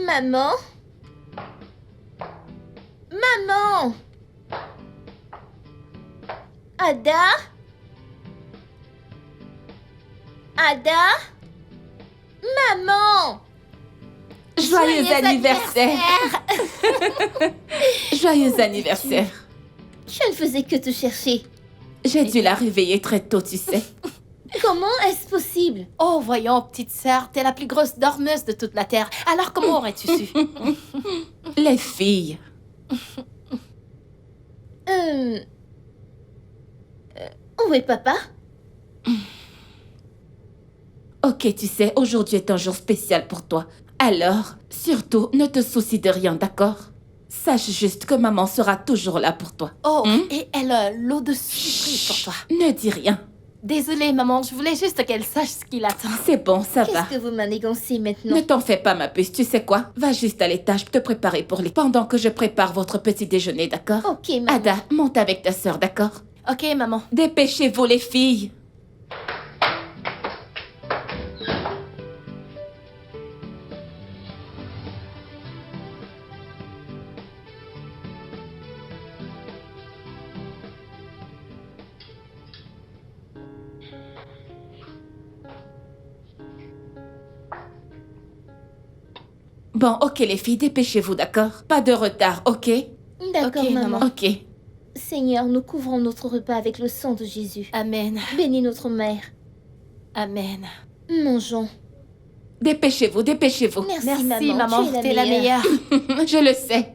Maman? Maman? Ada? Ada? Maman? Joyeux anniversaire. Joyeux anniversaire. Je ne faisais que te chercher. J'ai dû la réveiller très tôt, tu sais. Comment est-ce possible? Oh, voyons, petite sœur, t'es la plus grosse dormeuse de toute la Terre. Alors comment aurais-tu su? Les filles. Où est papa? Ok, tu sais, aujourd'hui est un jour spécial pour toi. Alors, surtout, ne te soucie de rien, d'accord? Sache juste que maman sera toujours là pour toi. Oh, et elle a l'eau de surprise pour toi. Ne dis rien. Désolée, maman, je voulais juste qu'elle sache ce qui l'attend. C'est bon, ça va. Qu'est-ce que vous manigancez maintenant? Ne t'en fais pas, ma puce, tu sais quoi? Va juste à l'étage te préparer pour les... Pendant que je prépare votre petit déjeuner, d'accord? Ok, maman. Ada, monte avec ta sœur, d'accord? Ok, maman. Dépêchez-vous, les filles. Bon, ok, les filles, dépêchez-vous, d'accord? Pas de retard, ok? D'accord, Ok, maman. maman. Ok. Seigneur, nous couvrons notre repas avec le sang de Jésus. Amen. Bénis notre mère. Amen. Mangeons. Dépêchez-vous, dépêchez-vous. Merci, Merci, maman. maman. Tu es T'es la meilleure. Je le sais.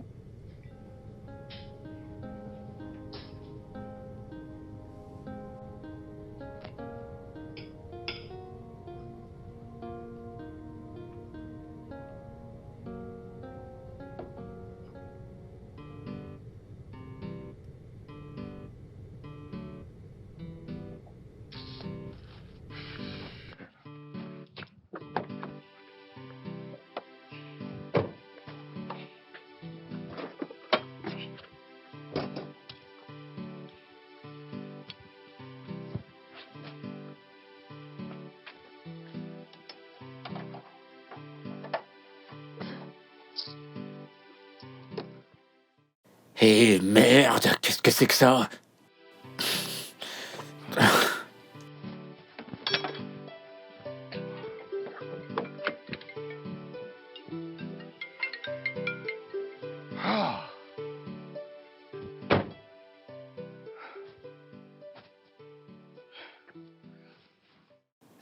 Eh merde, qu'est-ce que c'est que ça?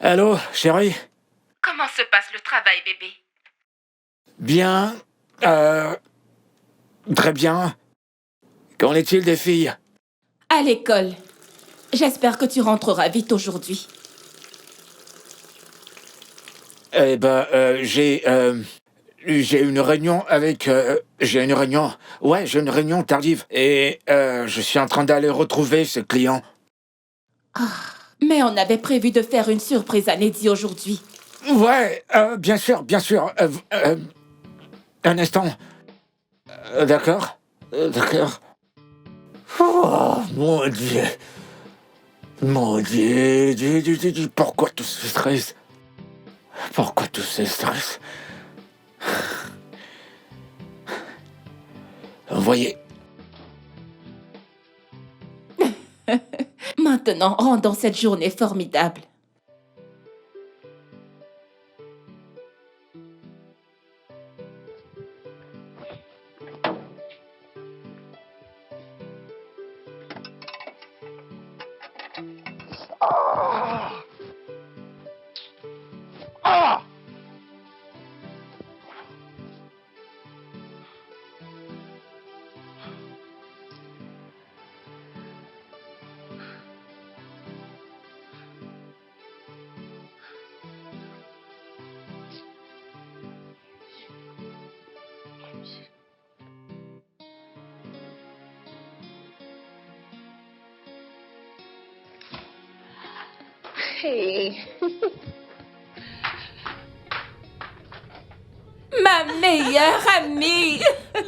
Allô, chérie? Comment se passe le travail, bébé? Bien, très bien. Qu'en est-il des filles? À l'école. J'espère que tu rentreras vite aujourd'hui. Eh ben, j'ai une réunion avec... j'ai une réunion tardive. Et je suis en train d'aller retrouver ce client. Mais on avait prévu de faire une surprise à Neddy aujourd'hui. Ouais, bien sûr, bien sûr. Un instant. D'accord, d'accord. Oh, mon Dieu. Mon Dieu, pourquoi tout ce stress? Pourquoi tout ce stress? Voyez. Maintenant, rendons cette journée formidable. Ma meilleure amie.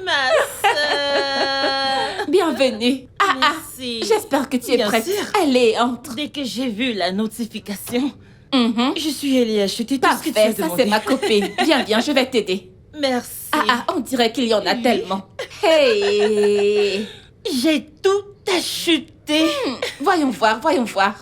Ma sœur. Bienvenue. Merci. J'espère que tu es Bien prête. sûr. Allez, entre. Dès que j'ai vu la notification, Mhm. je suis allée acheter tout ce que tu as Parfait, ça demandé. c'est ma copine. Viens, je vais t'aider. Merci. On dirait qu'il y en a tellement. Hey! J'ai tout acheté. Voyons voir, voyons voir.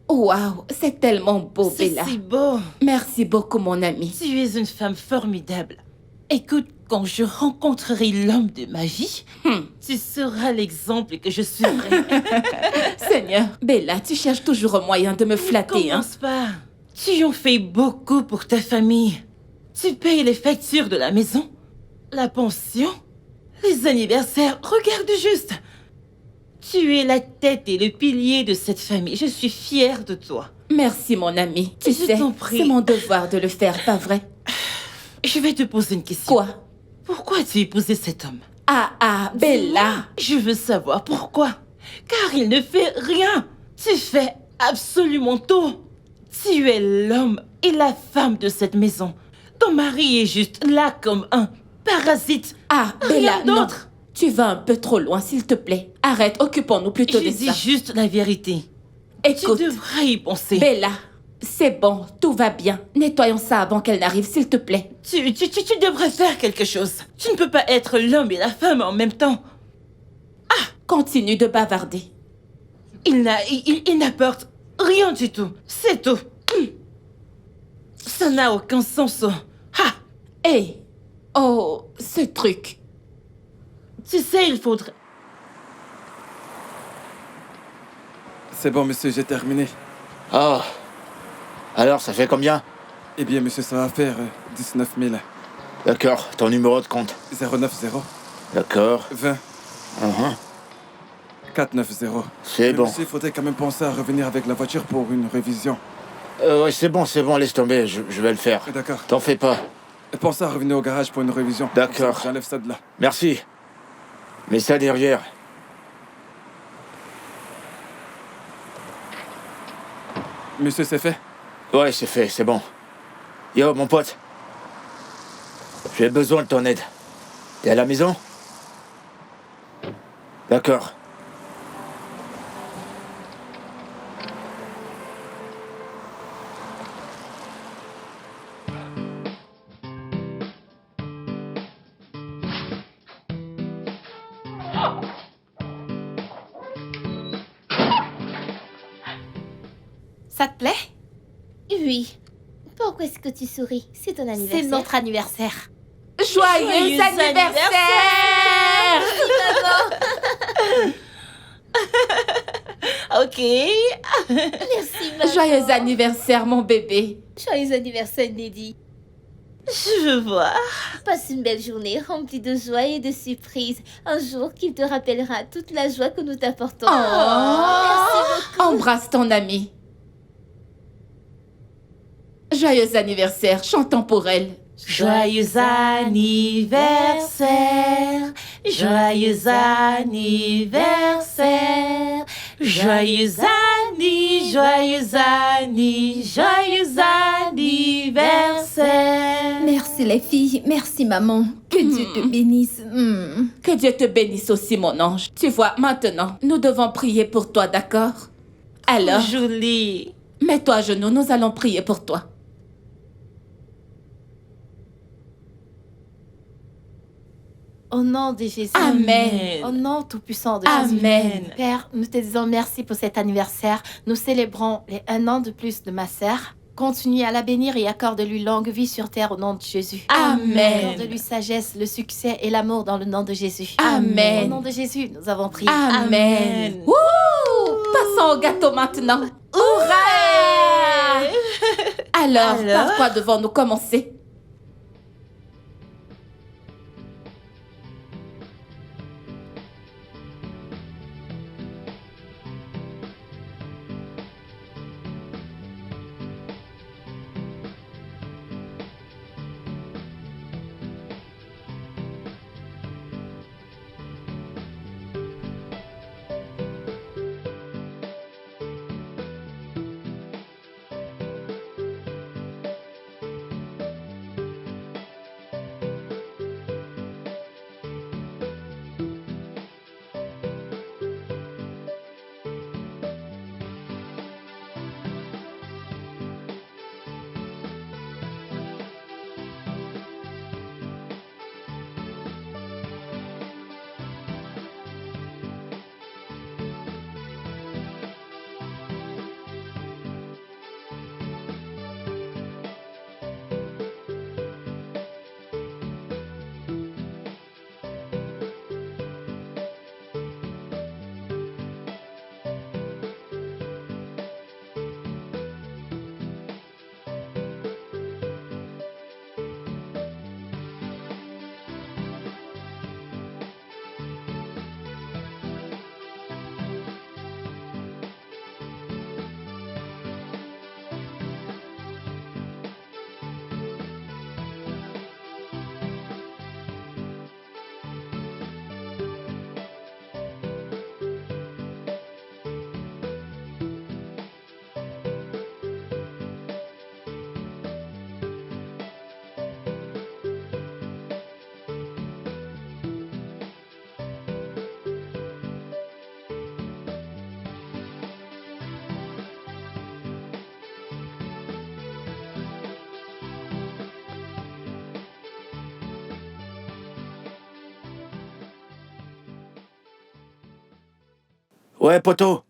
Waouh, c'est tellement beau, C'est Bella. si beau. Merci beaucoup, mon ami. Tu es une femme formidable. Écoute, quand je rencontrerai l'homme de ma vie, tu seras l'exemple que je suivrai. Seigneur, Bella, tu cherches toujours un moyen de me flatter, hein? Commence pas. Tu en fais beaucoup pour ta famille. Tu payes les factures de la maison, la pension, les anniversaires. Regarde juste. Tu es la tête et le pilier de cette famille. Je suis fière de toi. Merci, mon ami. Tu Je sais, t'en prie. c'est mon devoir de le faire, pas vrai? Je vais te poser une question. Quoi? Pourquoi as-tu épousé cet homme? Bella! Je veux savoir pourquoi. Car il ne fait rien. Tu fais absolument tout. Tu es l'homme et la femme de cette maison. Ton mari est juste là comme un parasite. Bella, Rien non. d'autre. Tu vas un peu trop loin, s'il te plaît. Arrête, occupons-nous plutôt Je de dis ça. juste la vérité. Écoute, Tu devrais y penser. Bella, c'est bon, tout va bien. Nettoyons ça avant qu'elle n'arrive, s'il te plaît. Tu devrais faire quelque chose. Tu ne peux pas être l'homme et la femme en même temps. Continue de bavarder. Il n'apporte rien du tout. C'est tout. Ça n'a aucun sens. Hé! Oh, ce truc. Tu sais, il faudrait... C'est bon, monsieur, j'ai terminé. Ah. Alors, ça fait combien? Eh bien, monsieur, ça va faire 19 000. D'accord, ton numéro de compte. 090 D'accord. 20 490. C'est Mais bon. monsieur, il faudrait quand même penser à revenir avec la voiture pour une révision. Ouais, c'est bon, laisse tomber, je vais le faire. D'accord. T'en fais pas. Et pensez à revenir au garage pour une révision. D'accord. Comme ça, j'enlève ça de là. Merci. Mets ça derrière. Monsieur, c'est fait? Ouais, c'est fait, c'est bon. Yo, mon pote. J'ai besoin de ton aide. T'es à la maison? D'accord. Ça te plaît? Oui. Pourquoi est-ce que tu souris? C'est ton anniversaire. C'est notre anniversaire. Joyeux anniversaire! Ok. Merci, maman. Joyeux anniversaire, mon bébé. Joyeux anniversaire, Neddy. Je veux voir. Passe une belle journée remplie de joie et de surprises. Un jour qui te rappellera toute la joie que nous t'apportons. Merci beaucoup. Embrasse ton ami. Joyeux anniversaire, chantons pour elle. Joyeux anniversaire. Joyeux anniversaire. Joyeux joyeux anniversaire. Merci les filles, merci maman. Que Dieu te bénisse. Que Dieu te bénisse aussi, mon ange. Tu vois, maintenant, nous devons prier pour toi, d'accord? Alors, Julie. mets-toi à genoux, nous allons prier pour toi. Au nom de Jésus. Amen. Au nom tout-puissant de Amen. Jésus. Père, nous te disons merci pour cet anniversaire. Nous célébrons les 1 an de plus de ma sœur. Continue à la bénir et accorde-lui longue vie sur terre au nom de Jésus. Amen. Accorde-lui sagesse, le succès et l'amour dans le nom de Jésus. Amen. Au nom de Jésus, nous avons prié. Amen. Wouh! Passons au gâteau maintenant. Hurrah! Alors, Alors? par quoi devons-nous commencer? Ouais, poto.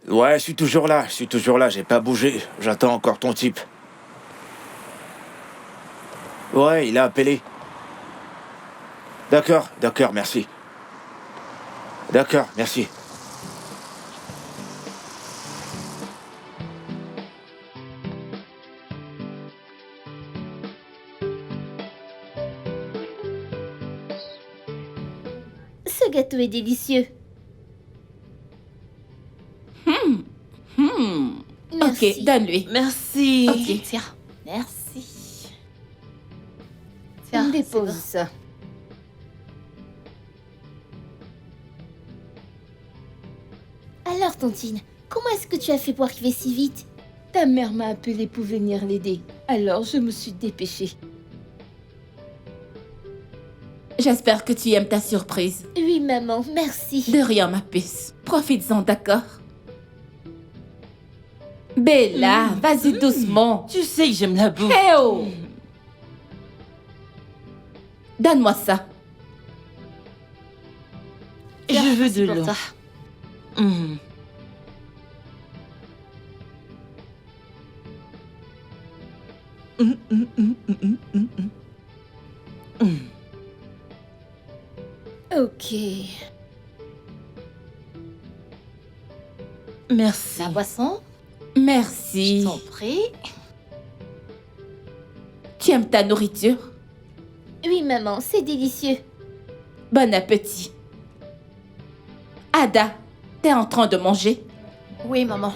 Ouais, je suis toujours là, j'ai pas bougé. J'attends encore ton type. Ouais, il a appelé. D'accord, merci. D'accord, merci. Ce gâteau est délicieux. Merci. Ok, donne-lui. Merci. Ok. Tiens, merci. Tiens, Dépose c'est ça. Alors, Tontine, comment est-ce que tu as fait pour arriver si vite? Ta mère m'a appelé pour venir l'aider. Alors je me suis dépêchée. J'espère que tu aimes ta surprise. Oui, maman, merci. De rien, ma puce. Profites-en, d'accord? Bella, vas-y doucement. Tu sais que j'aime la bouffe. Eh oh! Donne-moi ça. Je veux c'est de pour l'eau. toi. Mm. Ok. Merci. La boisson, Merci. je t'en prie. Tu aimes ta nourriture? Oui, maman, c'est délicieux. Bon appétit. Ada, t'es en train de manger? Oui, maman.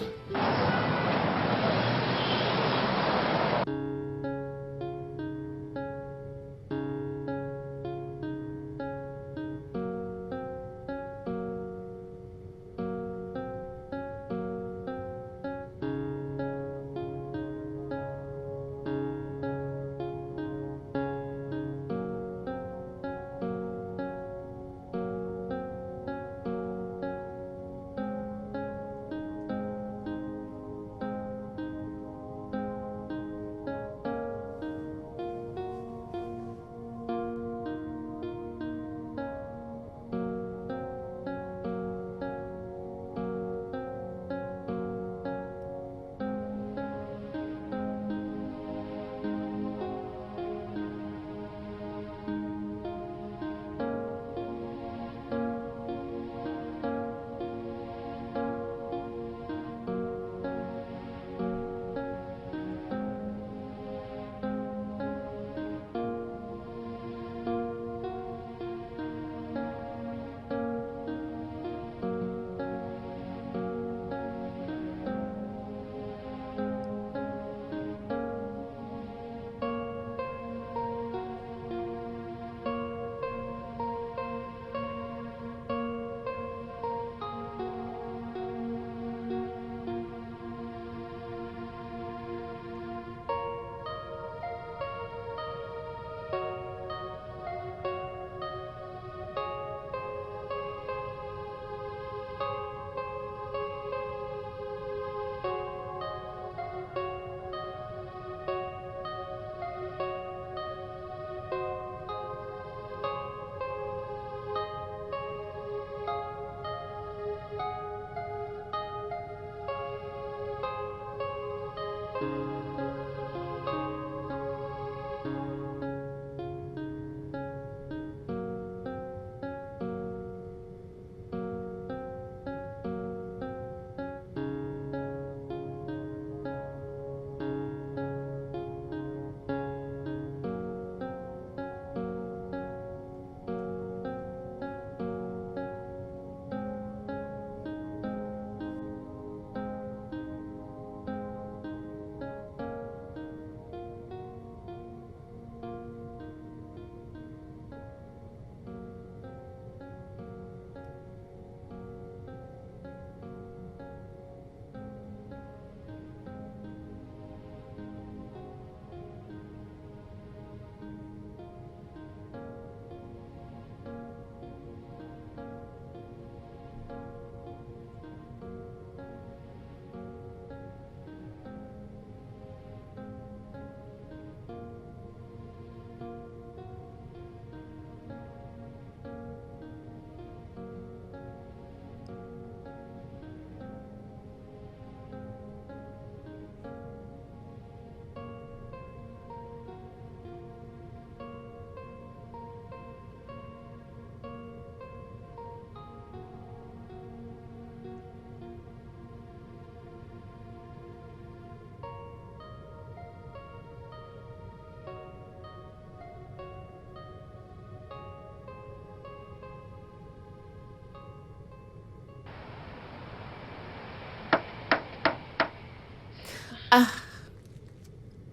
Ah,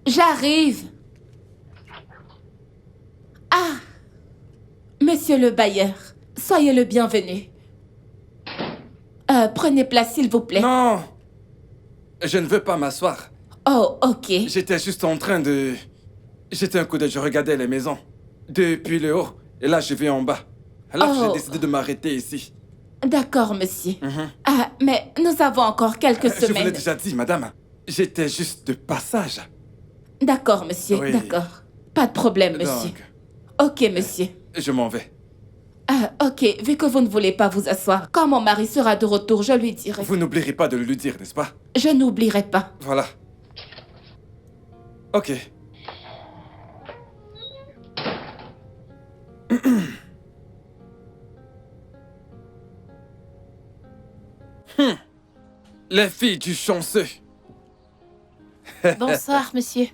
j'arrive. Ah, monsieur le bailleur, soyez le bienvenu. Prenez place, s'il vous plaît. Non! Je ne veux pas m'asseoir. Oh, ok. J'étais juste en train de... J'étais un coup d'œil, je regardais les maisons. Depuis le haut, et là je vais en bas. Alors Oh. j'ai décidé de m'arrêter ici. D'accord, monsieur. Ah, mais nous avons encore quelques Je vous l'ai semaines. déjà dit, madame. J'étais juste de passage. D'accord, monsieur, Oui. d'accord. Pas de problème, monsieur. Donc, Ok, monsieur. je m'en vais. Ah, ok, vu que vous ne voulez pas vous asseoir, quand mon mari sera de retour, je lui dirai. Vous n'oublierez pas de le lui dire, n'est-ce pas? Je n'oublierai pas. Voilà. Ok. Les filles du chanceux. Bonsoir, monsieur.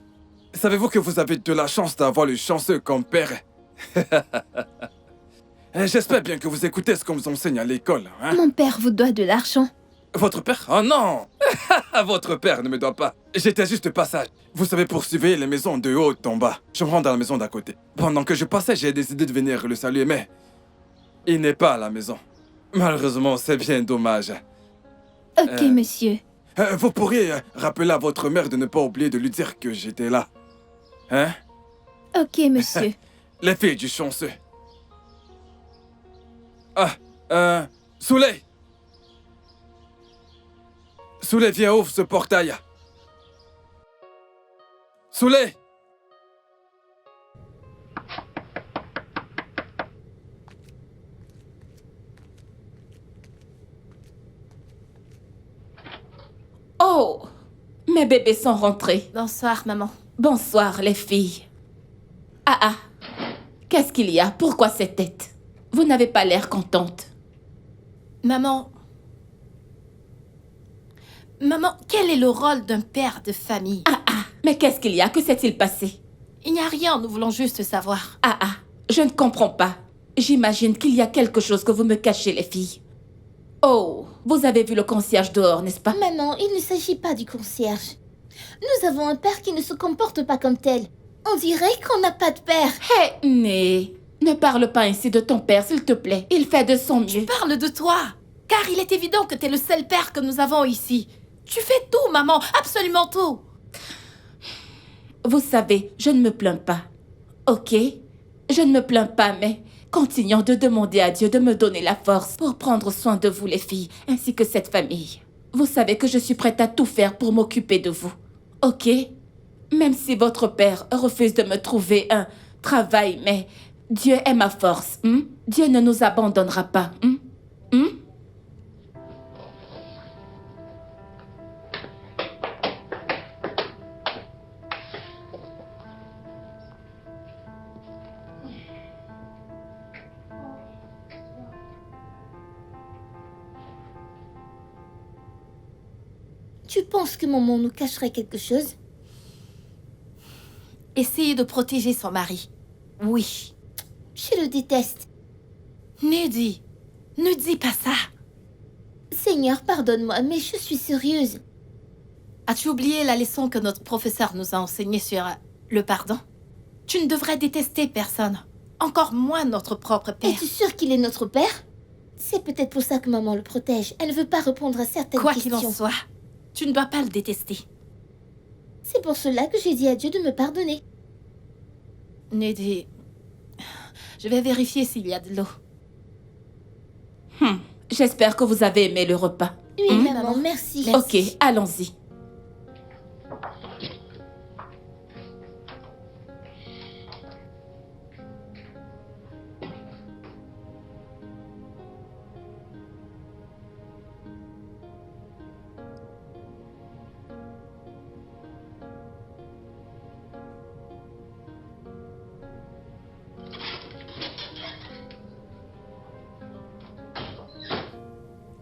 Savez-vous que vous avez de la chance d'avoir le chanceux comme père? J'espère bien que vous écoutez ce qu'on vous enseigne à l'école, hein? Mon père vous doit de l'argent. Votre père? Oh non! Votre père ne me doit pas. J'étais juste de passage. Vous savez, pour surveiller les maisons de haut en bas. Je me rends dans la maison d'à côté. Pendant que je passais, j'ai décidé de venir le saluer, mais il n'est pas à la maison. Malheureusement, c'est bien dommage. Ok, monsieur. Vous pourriez rappeler à votre mère de ne pas oublier de lui dire que j'étais là. Hein? Ok, monsieur. Les filles du chanceux. Ah, Souley! Souley, viens, ouvre ce portail. Souley! Oh, mes bébés sont rentrés. Bonsoir, maman. Bonsoir, les filles. Ah, qu'est-ce qu'il y a? Pourquoi cette tête? Vous n'avez pas l'air contente. Maman, quel est le rôle d'un père de famille? Mais qu'est-ce qu'il y a? Que s'est-il passé? Il n'y a rien, nous voulons juste savoir. Je ne comprends pas. J'imagine qu'il y a quelque chose que vous me cachez, les filles. Oh, vous avez vu le concierge dehors, n'est-ce pas? Maman, il ne s'agit pas du concierge. Nous avons un père qui ne se comporte pas comme tel. On dirait qu'on n'a pas de père. Hé, mais ne parle pas ainsi de ton père, s'il te plaît. Il fait de son mieux. Parle de toi, car il est évident que t'es le seul père que nous avons ici. Tu fais tout, maman, absolument tout. Vous savez, je ne me plains pas. Ok? Je ne me plains pas, mais continuons de demander à Dieu de me donner la force pour prendre soin de vous, les filles, ainsi que cette famille. Vous savez que je suis prête à tout faire pour m'occuper de vous. Ok? Même si votre père refuse de me trouver un travail, mais Dieu est ma force. Dieu ne nous abandonnera pas. Tu penses que maman nous cacherait quelque chose? Essayez de protéger son mari. Oui. Je le déteste. Ne dis pas ça. Seigneur, pardonne-moi, mais je suis sérieuse. As-tu oublié la leçon que notre professeur nous a enseignée sur le pardon? Tu ne devrais détester personne, encore moins notre propre père. Es-tu sûre qu'il est notre père? C'est peut-être pour ça que maman le protège. Elle ne veut pas répondre à certaines Quoi questions. qu'il en soit, tu ne dois pas le détester. C'est pour cela que j'ai dit à Dieu de me pardonner. Neddy, je vais vérifier s'il y a de l'eau. J'espère que vous avez aimé le repas. Oui, maman, merci. Ok, allons-y.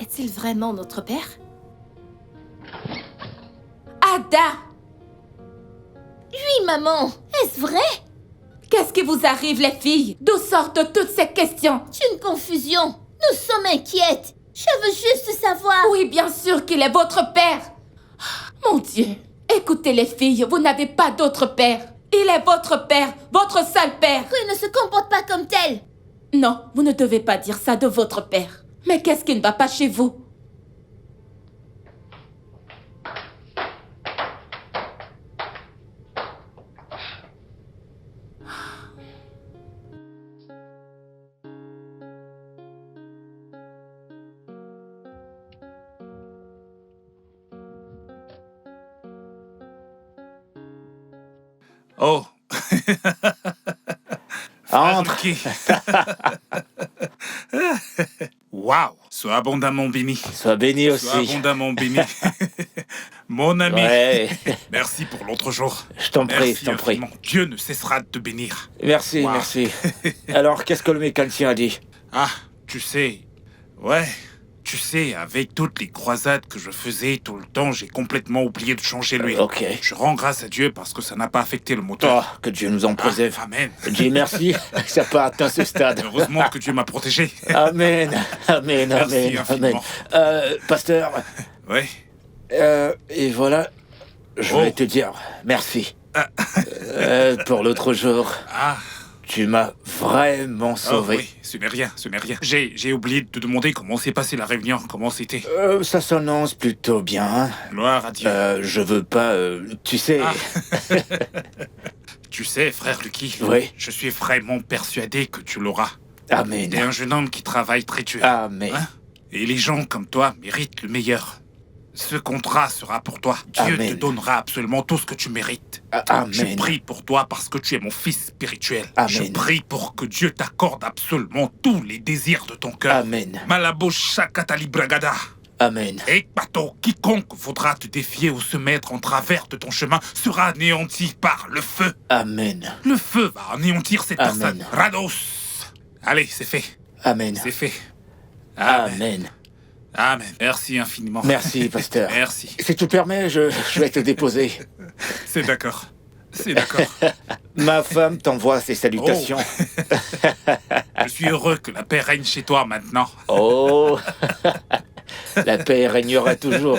Est-il vraiment notre père? Ada! Oui, maman. Est-ce vrai? Qu'est-ce qui vous arrive, les filles? D'où sortent toutes ces questions? C'est une confusion. Nous sommes inquiètes. Je veux juste savoir. Oui, bien sûr qu'il est votre père. Mon Dieu, écoutez les filles, vous n'avez pas d'autre père. Il est votre père, votre seul père. Il ne se comporte pas comme tel. Non, vous ne devez pas dire ça de votre père. Mais qu'est-ce qui ne va pas chez vous? Oh. Entre. Waouh. Sois abondamment béni. Sois béni aussi. Sois abondamment béni. Mon ami. Ouais. Merci pour l'autre jour. Je t'en prie, Merci je t'en prie. infiniment. Dieu ne cessera de te bénir. Merci, Wow. merci. Alors, qu'est-ce que le mécanicien a dit? Ah, tu sais. Ouais. Tu sais, avec toutes les croisades que je faisais tout le temps, j'ai complètement oublié de changer l'huile. Ok. Je rends grâce à Dieu parce que ça n'a pas affecté le moteur. Oh, que Dieu nous en préserve. Amen. Dieu merci, ça n'a pas atteint ce stade. Heureusement que Dieu m'a protégé. Amen, amen, Merci amen, amen. infiniment. Pasteur, Ouais. et voilà, je Oh. voulais te dire merci. Pour l'autre jour, Ah, tu m'as vraiment oh, sauvé. oui, ce n'est rien, ce n'est rien. J'ai oublié de te demander comment s'est passée la réunion, comment c'était. Ça s'annonce plutôt bien. Gloire à Dieu. Je veux pas, tu sais... Ah. Tu sais, frère Lucky, Oui. je suis vraiment persuadé que tu l'auras. Amen. T'es un jeune homme qui travaille très dur. Amen. Hein? Et les gens comme toi méritent le meilleur. Ce contrat sera pour toi. Dieu Amen. te donnera absolument tout ce que tu mérites. Amen. Je prie pour toi parce que tu es mon fils spirituel. Amen. Je prie pour que Dieu t'accorde absolument tous les désirs de ton cœur. Amen. Malabo Shakatali Bragada. Amen. Et Pato, quiconque voudra te défier ou se mettre en travers de ton chemin sera anéanti par le feu. Amen. Le feu va anéantir cette Amen. personne. Rados. Allez, c'est fait. Amen. C'est fait. Amen. Amen. Amen. Merci infiniment. Merci, pasteur. Merci. Si tu permets, je vais te déposer. C'est d'accord. C'est d'accord. Ma femme t'envoie ses salutations. Je suis heureux que la paix règne chez toi maintenant. Oh, la paix régnera toujours.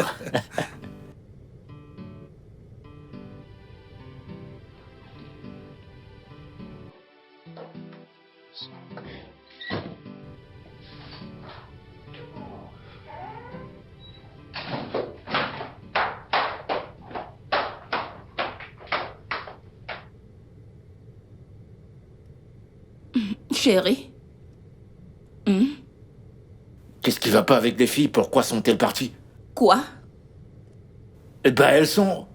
Chérie. Qu'est-ce qui va pas avec les filles? Pourquoi sont-elles parties? Quoi? Eh ben, elles sont...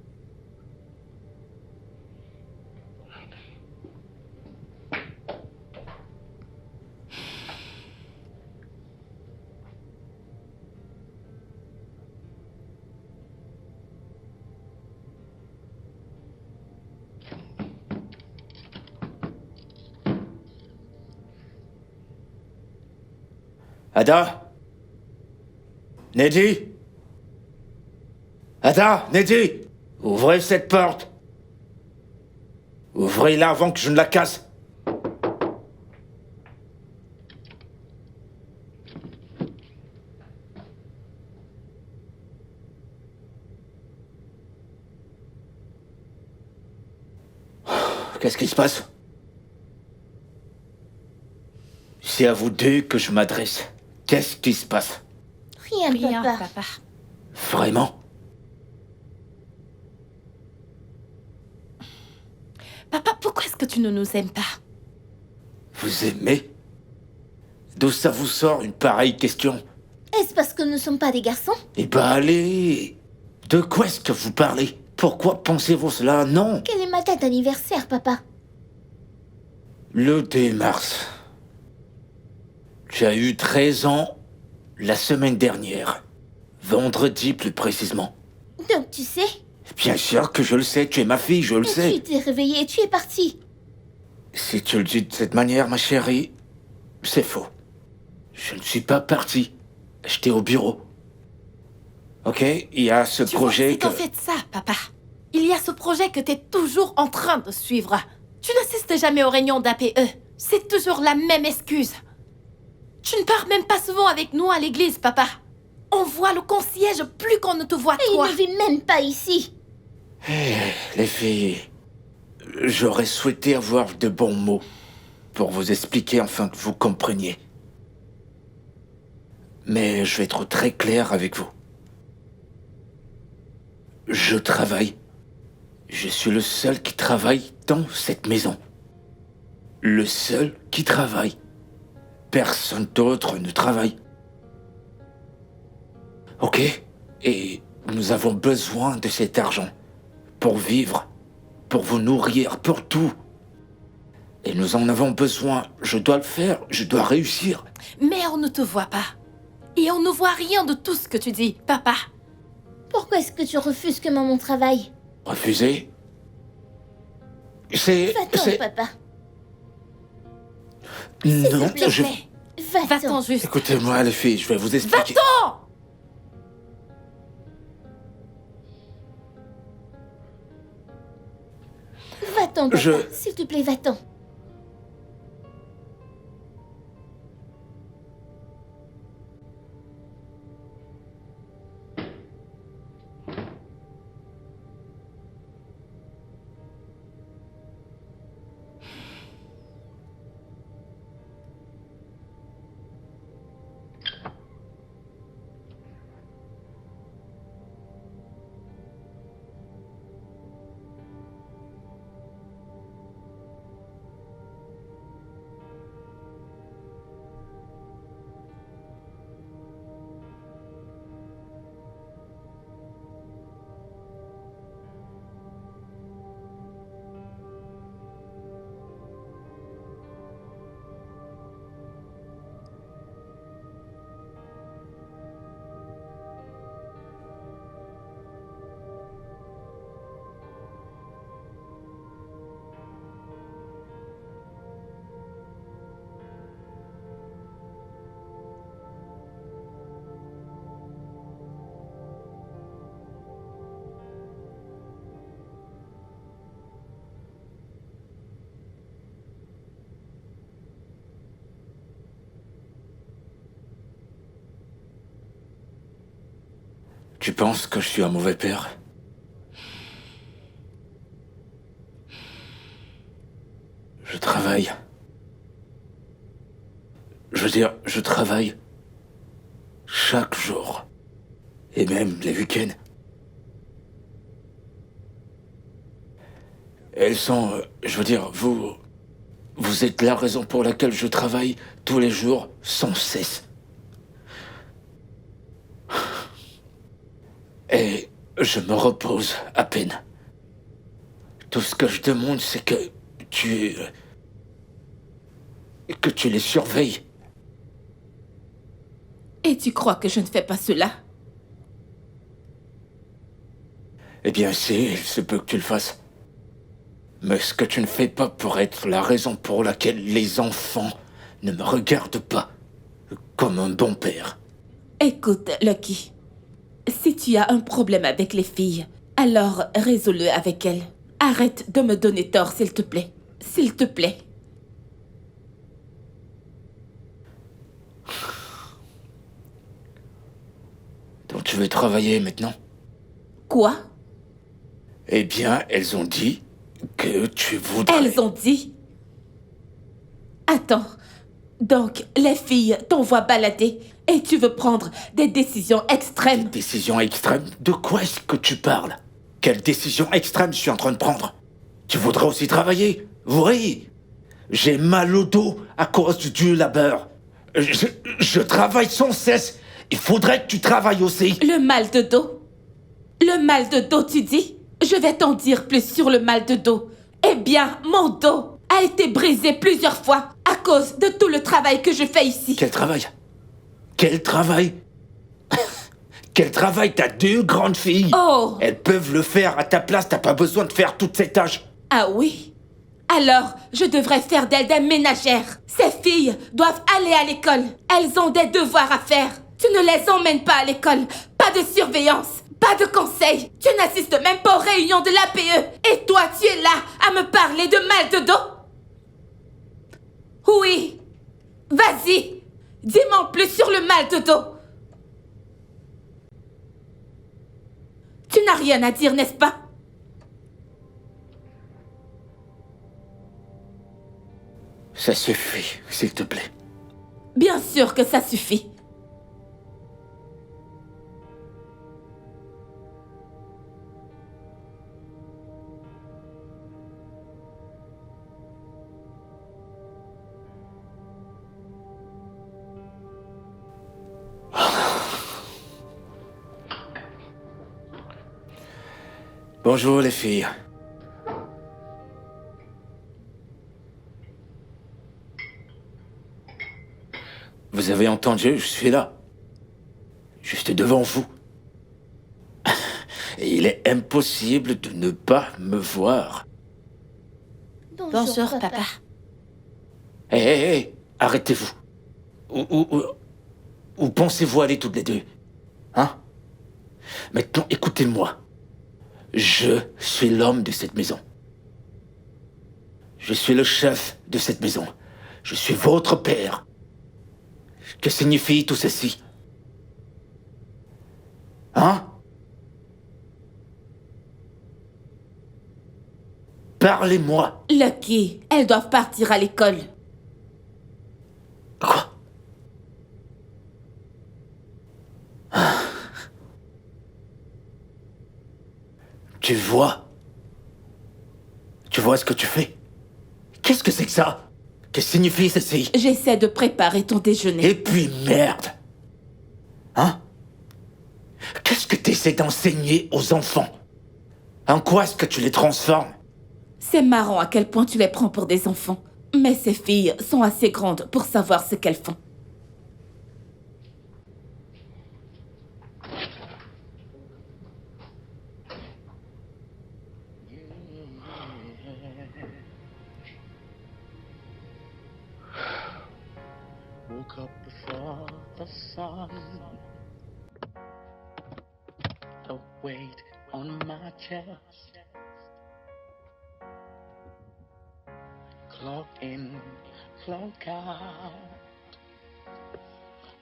Ada? Neddy? Ada, Neddy? Ouvrez cette porte. Ouvrez-la avant que je ne la casse. Qu'est-ce qui se passe? C'est à vous deux que je m'adresse. Qu'est-ce qui se passe? Rien, Rien, papa. papa. Vraiment? Papa, pourquoi est-ce que tu ne nous aimes pas? Vous aimez? D'où ça vous sort une pareille question? Est-ce parce que nous ne sommes pas des garçons? Eh ben allez! De quoi est-ce que vous parlez? Pourquoi pensez-vous cela? Non! Quelle est ma date d'anniversaire, papa? Le 2 mars. Tu as eu 13 ans la semaine dernière. Vendredi plus précisément. Donc tu sais? Bien sûr que je le sais, tu es ma fille, je le Tu sais. t'es réveillé et tu es parti. Si tu le dis de cette manière, ma chérie, c'est faux. Je ne suis pas parti. J'étais au bureau. Ok, il y a ce Tu vois, projet c'est que... en fait ça, papa. Il y a ce projet que tu es toujours en train de suivre. Tu n'assistes jamais aux réunions d'APE. C'est toujours la même excuse. Tu ne pars même pas souvent avec nous à l'église, papa. On voit le concierge plus qu'on ne te voit, Et toi. il ne vit même pas ici. Les filles, j'aurais souhaité avoir de bons mots pour vous expliquer afin que vous compreniez. Mais je vais être très clair avec vous. Je travaille. Je suis le seul qui travaille dans cette maison. Le seul qui travaille. Personne d'autre ne travaille. Ok? Et nous avons besoin de cet argent. Pour vivre. Pour vous nourrir. Pour tout. Et nous en avons besoin. Je dois le faire. Je dois réussir. Mais on ne te voit pas. Et on ne voit rien de tout ce que tu dis, papa. Pourquoi est-ce que tu refuses que maman travaille? Refuser? C'est... Va-t'en, papa. Non, S'il te plaît, je... Va-t'en juste. Écoutez-moi, les filles, je vais vous expliquer. Va-t'en! Va-t'en, papa. Je- S'il te plaît, va-t'en. Tu penses que je suis un mauvais père? Je travaille. Je veux dire, je travaille chaque jour. Et même les week-ends. Elles sont... je veux dire, vous êtes la raison pour laquelle je travaille tous les jours sans cesse. Et je me repose à peine. Tout ce que je demande, c'est que tu les surveilles. Et tu crois que je ne fais pas cela? Eh bien, il se peut que tu le fasses. Mais ce que tu ne fais pas pour être la raison pour laquelle les enfants ne me regardent pas comme un bon père. Écoute, Lucky. Si tu as un problème avec les filles, alors résous-le avec elles. Arrête de me donner tort, s'il te plaît. S'il te plaît. Donc tu veux travailler maintenant? Quoi? Eh bien, elles ont dit que tu voudrais... Elles ont dit? Attends. Donc, les filles t'envoient balader et tu veux prendre des décisions extrêmes. Décision extrême? De quoi est-ce que tu parles? Quelle décision extrême je suis en train de prendre? Tu voudrais aussi travailler? Oui. J'ai mal au dos à cause du labeur. Je travaille sans cesse. Il faudrait que tu travailles aussi. Le mal de dos? Le mal de dos, tu dis? Je vais t'en dire plus sur le mal de dos. Eh bien, mon dos a été brisé plusieurs fois à cause de tout le travail que je fais ici. Quel travail? Quel travail? Quel travail? T'as deux grandes filles. Oh! Elles peuvent le faire à ta place. T'as pas besoin de faire toutes ces tâches. Ah oui? Alors, je devrais faire d'elles des ménagères. Ces filles doivent aller à l'école. Elles ont des devoirs à faire. Tu ne les emmènes pas à l'école. Pas de surveillance. Pas de conseils. Tu n'assistes même pas aux réunions de l'APE. Et toi, tu es là à me parler de mal de dos? Oui. Vas-y. Dis-moi en plus sur le mal de dos. Tu n'as rien à dire, n'est-ce pas? Ça suffit, s'il te plaît. Bien sûr que ça suffit. Bonjour les filles. Vous avez entendu, je suis là. Juste devant vous. Et il est impossible de ne pas me voir. Bonjour, papa. Hé, hé, hé, arrêtez-vous. Où pensez-vous aller toutes les deux? Hein? Maintenant, écoutez-moi. Je suis l'homme de cette maison. Je suis le chef de cette maison. Je suis votre père. Que signifie tout ceci? Hein? Parlez-moi. Lucky, elles doivent partir à l'école. Quoi? Tu vois? Tu vois ce que tu fais? Qu'est-ce que c'est que ça? Que signifie ceci? J'essaie de préparer ton déjeuner. Et puis merde! Hein? Qu'est-ce que tu essaies d'enseigner aux enfants? En quoi est-ce que tu les transformes? C'est marrant à quel point tu les prends pour des enfants. Mais ces filles sont assez grandes pour savoir ce qu'elles font. Woke up before the sun. The weight on my chest. Clock in, clock out.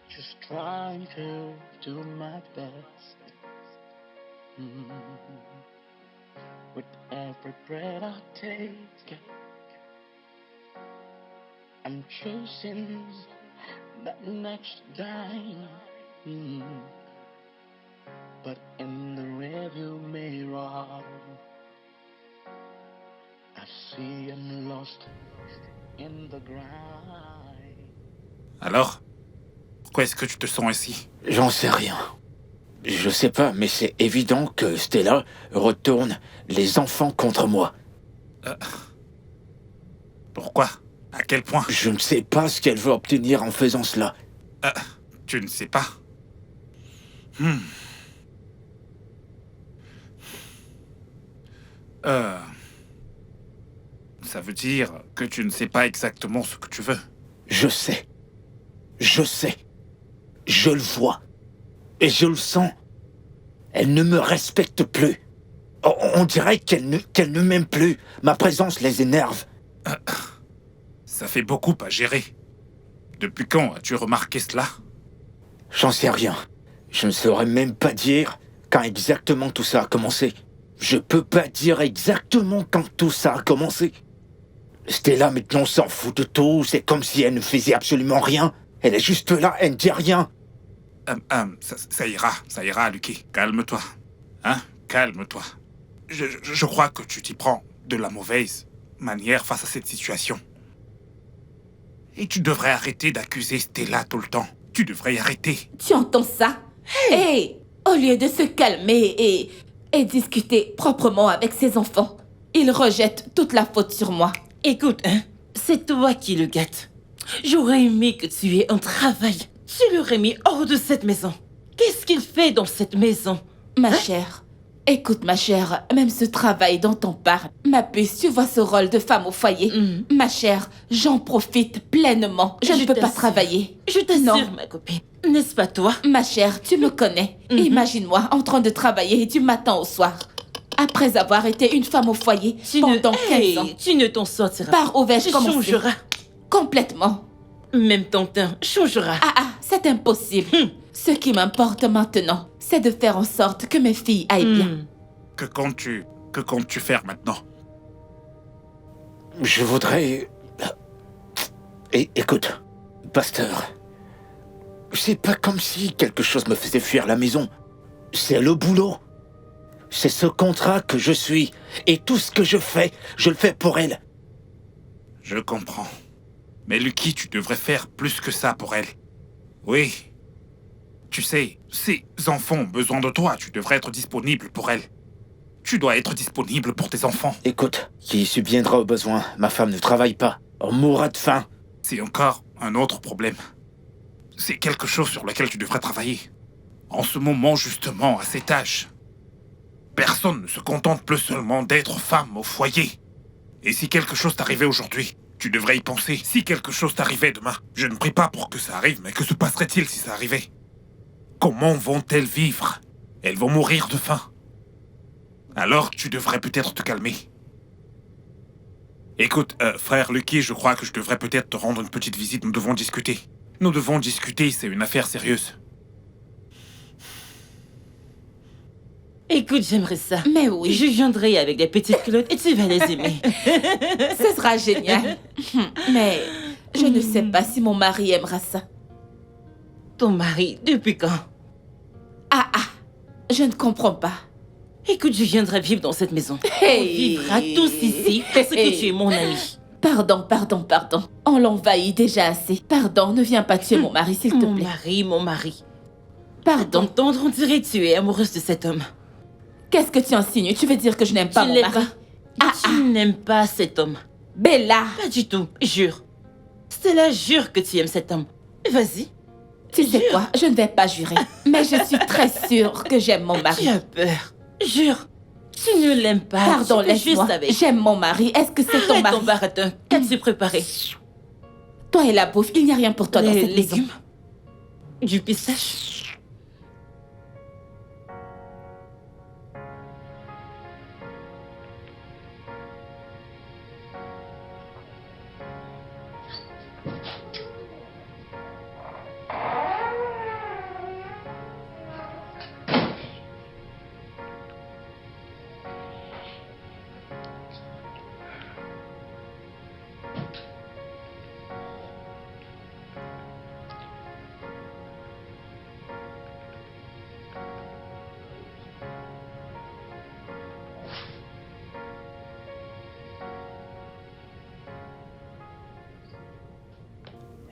Just trying to do my best. With every breath I take, I'm chasing that next dime. But in the rearview mirror, I see I'm lost in the grind. Alors, pourquoi est-ce que tu te sens ainsi? J'en sais rien. Je sais pas, mais c'est évident que Stella retourne les enfants contre moi. Pourquoi? À quel point? Je ne sais pas ce qu'elle veut obtenir en faisant cela. Tu ne sais pas? Ça veut dire que tu ne sais pas exactement ce que tu veux. Je sais. Je sais. Je le vois. Et je le sens. Elle ne me respecte plus. On dirait qu'elle ne m'aime plus. Ma présence les énerve. Ça fait beaucoup à gérer. Depuis quand as-tu remarqué cela? J'en sais rien. Je ne saurais même pas dire quand exactement tout ça a commencé. Je peux pas dire exactement quand tout ça a commencé. Stella maintenant s'en fout de tout. C'est comme si elle ne faisait absolument rien. Elle est juste là, elle ne dit rien. Ça ira, Lucky. Calme-toi. Hein? Calme-toi. Je crois que tu t'y prends de la mauvaise manière face à cette situation. Et tu devrais arrêter d'accuser Stella tout le temps. Tu devrais y arrêter. Tu entends ça? Hey! Au lieu de se calmer et discuter proprement avec ses enfants, il rejette toute la faute sur moi. Écoute, hein, c'est toi qui le gâtes. J'aurais aimé que tu aies un travail. Tu l'aurais mis hors de cette maison. Qu'est-ce qu'il fait dans cette maison? Ma chère, écoute ma chère, même ce travail dont on parle, ma puce, tu vois ce rôle de femme au foyer. Ma chère, j'en profite pleinement. Je ne peux pas travailler. Je t'assure, ma copine. N'est-ce pas toi? Ma chère, tu me connais. Imagine-moi en train de travailler du matin au soir. Après avoir été une femme au foyer pendant 15 ans. Tu ne t'en sortiras. Par où vais-je commencer? Changera. Complètement. Même ton teint changera. C'est impossible. Ce qui m'importe maintenant, c'est de faire en sorte que mes filles aillent bien. Que comptes-tu faire maintenant? Je voudrais... Écoute, pasteur, c'est pas comme si quelque chose me faisait fuir la maison. C'est le boulot. C'est ce contrat que je suis. Et tout ce que je fais, je le fais pour elle. Je comprends. Mais Lucky, tu devrais faire plus que ça pour elle. Oui. Tu sais, ces enfants ont besoin de toi. Tu devrais être disponible pour elle. Tu dois être disponible pour tes enfants. Écoute, qui subviendra aux besoins? Ma femme ne travaille pas. On mourra de faim. C'est encore un autre problème. C'est quelque chose sur lequel tu devrais travailler. En ce moment, justement, à cet âge, personne ne se contente plus seulement d'être femme au foyer. Et si quelque chose t'arrivait aujourd'hui, Tu devrais y penser. Si quelque chose t'arrivait demain, je ne prie pas pour que ça arrive, mais que se passerait-il si ça arrivait? Comment vont-elles vivre? Elles vont mourir de faim. Alors, tu devrais peut-être te calmer. Écoute, frère Lucky, je crois que je devrais peut-être te rendre une petite visite. Nous devons discuter. Nous devons discuter, c'est une affaire sérieuse. Écoute, j'aimerais ça. Mais oui. Je viendrai avec des petites culottes et tu vas les aimer. Ce sera génial. Mais je ne sais pas si mon mari aimera ça. Ton mari, depuis quand? Ah, je ne comprends pas. Écoute, je viendrai vivre dans cette maison. Hey. On vivra tous ici parce que tu es mon ami. Pardon. On l'envahit déjà assez. Pardon, ne viens pas tuer mon mari, s'il te plaît. Mon mari. Pardon. T'entendre, on dirait que tu es amoureuse de cet homme. Qu'est-ce que tu insinues? Tu veux dire que je n'aime pas mon mari? Tu n'aimes pas cet homme. Bella! Pas du tout, jure. Stella, jure que tu aimes cet homme. Vas-y. Tu sais quoi? Je ne vais pas jurer. Mais je suis très sûre que j'aime mon mari. Tu as peur. Jure. Tu ne l'aimes pas. Pardon, laisse-moi. J'aime mon mari. Est-ce que c'est ton mari? Ton baratin. Qu'as-tu préparé? Toi et la bouffe, il n'y a rien pour toi dans cette maison. Légumes. Du pistache.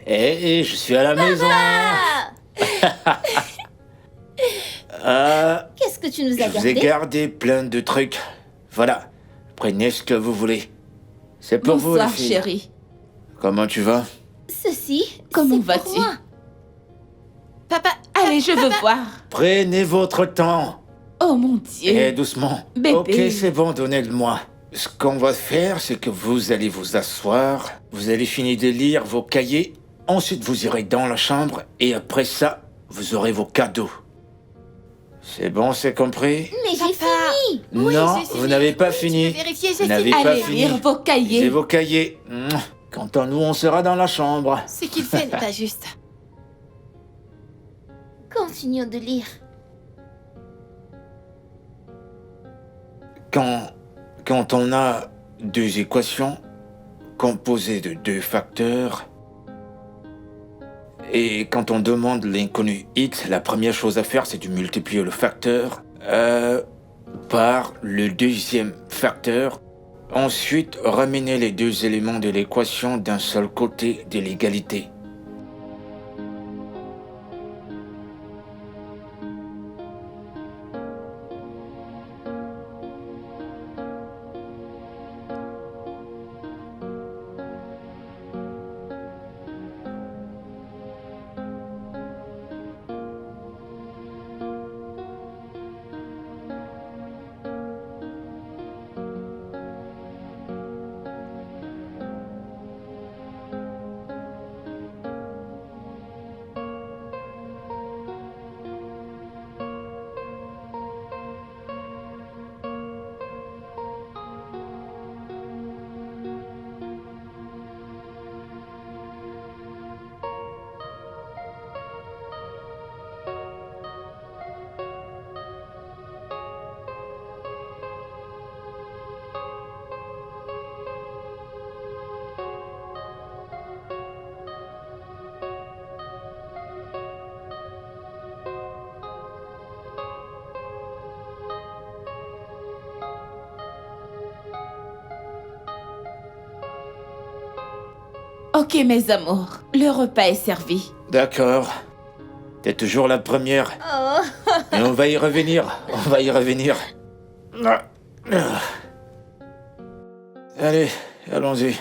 Hé, je suis à la maison. Qu'est-ce que tu nous as Je vous ai gardé? gardé plein de trucs. Voilà, prenez ce que vous voulez. C'est pour vous, les Bonsoir, filles. chérie. Comment tu vas? Ceci, Comment c'est pour vas-tu? moi. Papa, Allez, je veux voir. Prenez votre temps. Oh mon Dieu. Et doucement. Bébé. Ok, c'est bon, donnez-le-moi. Ce qu'on va faire, c'est que vous allez vous asseoir, vous allez finir de lire vos cahiers, ensuite vous irez dans la chambre, et après ça, vous aurez vos cadeaux. C'est bon, c'est compris? Mais j'ai Papa. fini. Oui, Non, j'ai vous fini. n'avez pas Oui, fini. tu peux vérifier, j'ai Vous n'avez fini. pas Allez fini. lire vos C'est cahiers. vos cahiers. Quant à nous, on sera dans la chambre. Ce qu'il fait n'est pas juste. Continuons de lire. Quand on a deux équations composées de deux facteurs, et quand on demande l'inconnu x, la première chose à faire, c'est de multiplier le facteur par le deuxième facteur. Ensuite, ramener les deux éléments de l'équation d'un seul côté de l'égalité. Ok, mes amours, le repas est servi. D'accord. T'es toujours la première. Oh, Mais on va y revenir. On va y revenir. Allez, allons-y.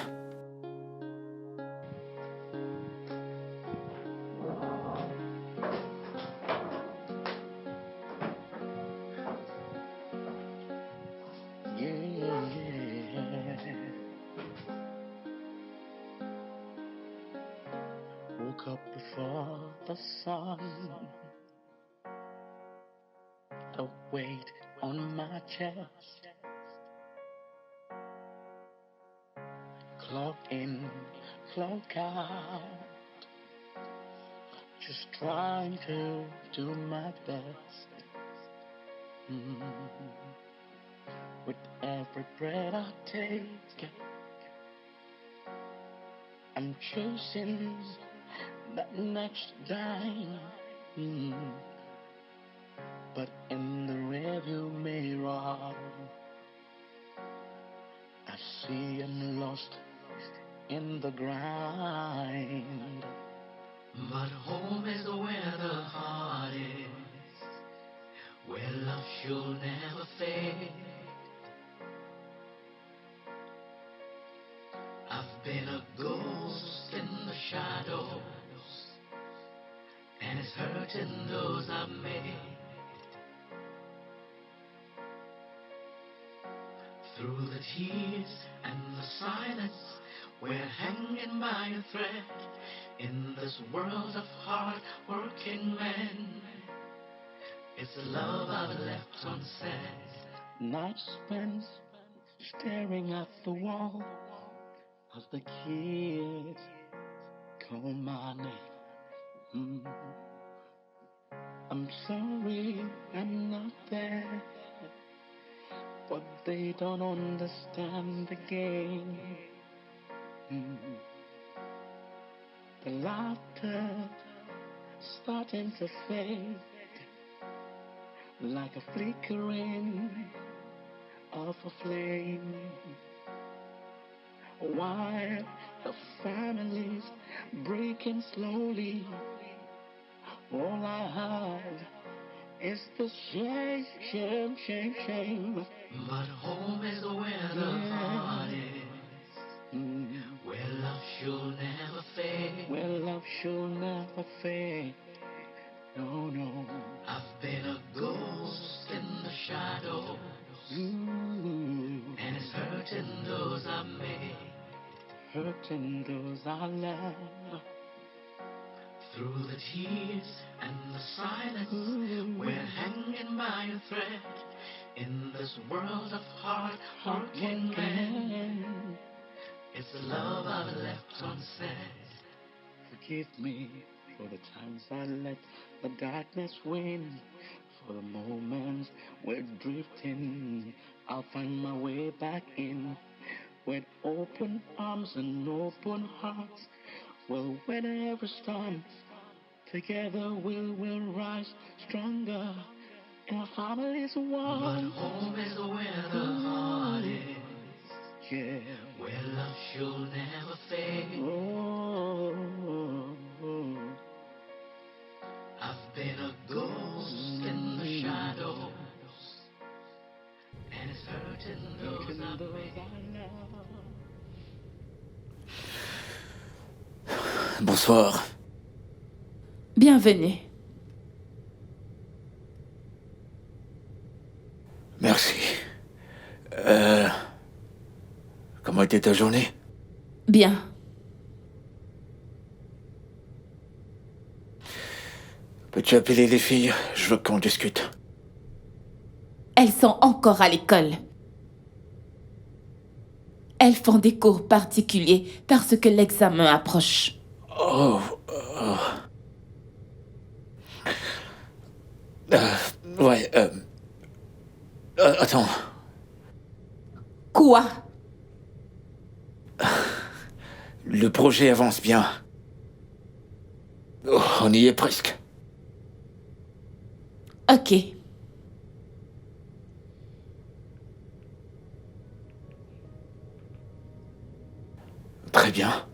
up before the sun. The weight on my chest. Clock in, clock out. Just trying to do my best. With every breath I take, I'm chasing that next dime. But in the rearview mirror, I see I'm lost in the grind. But home is where the heart is, where love should never fade. I've been a ghost in the shadows, and it's hurting those I've made. Through the tears and the silence, we're hanging by a thread in this world of hard-working men. It's the love I've left unsaid. Nights spent staring at the wall as the kids call my name. I'm sorry I'm not there, but they don't understand the game. The laughter starting to fade, like a flickering of a flame, while the family's breaking slowly. All I have is the shame, shame, shame, shame. But home is where the heart is, where love should never fade. Where love should never fade. No, no. I've been a ghost in the shadows, and it's hurting those I made. Hurting those I love. Through the tears and the silence, we're hanging by a thread in this world of hard-working men. It's the love I've left unsaid. Forgive me for the times I let the darkness win. For the moments we're drifting, I'll find my way back in. With open arms and open hearts, we'll weather every storm. Together we'll rise stronger in our family's war. But home is where the heart is, yeah, where love should never fade. I've been a ghost in the shadows, and it's hurting those I made. Bonsoir. Bienvenue. Merci. Comment était ta journée? Bien. Peux-tu appeler les filles? Je veux qu'on discute. Elles sont encore à l'école. Elles font des cours particuliers parce que l'examen approche. Ouais, attends. Quoi? Le projet avance bien. Oh, on y est presque. Ok. Très bien.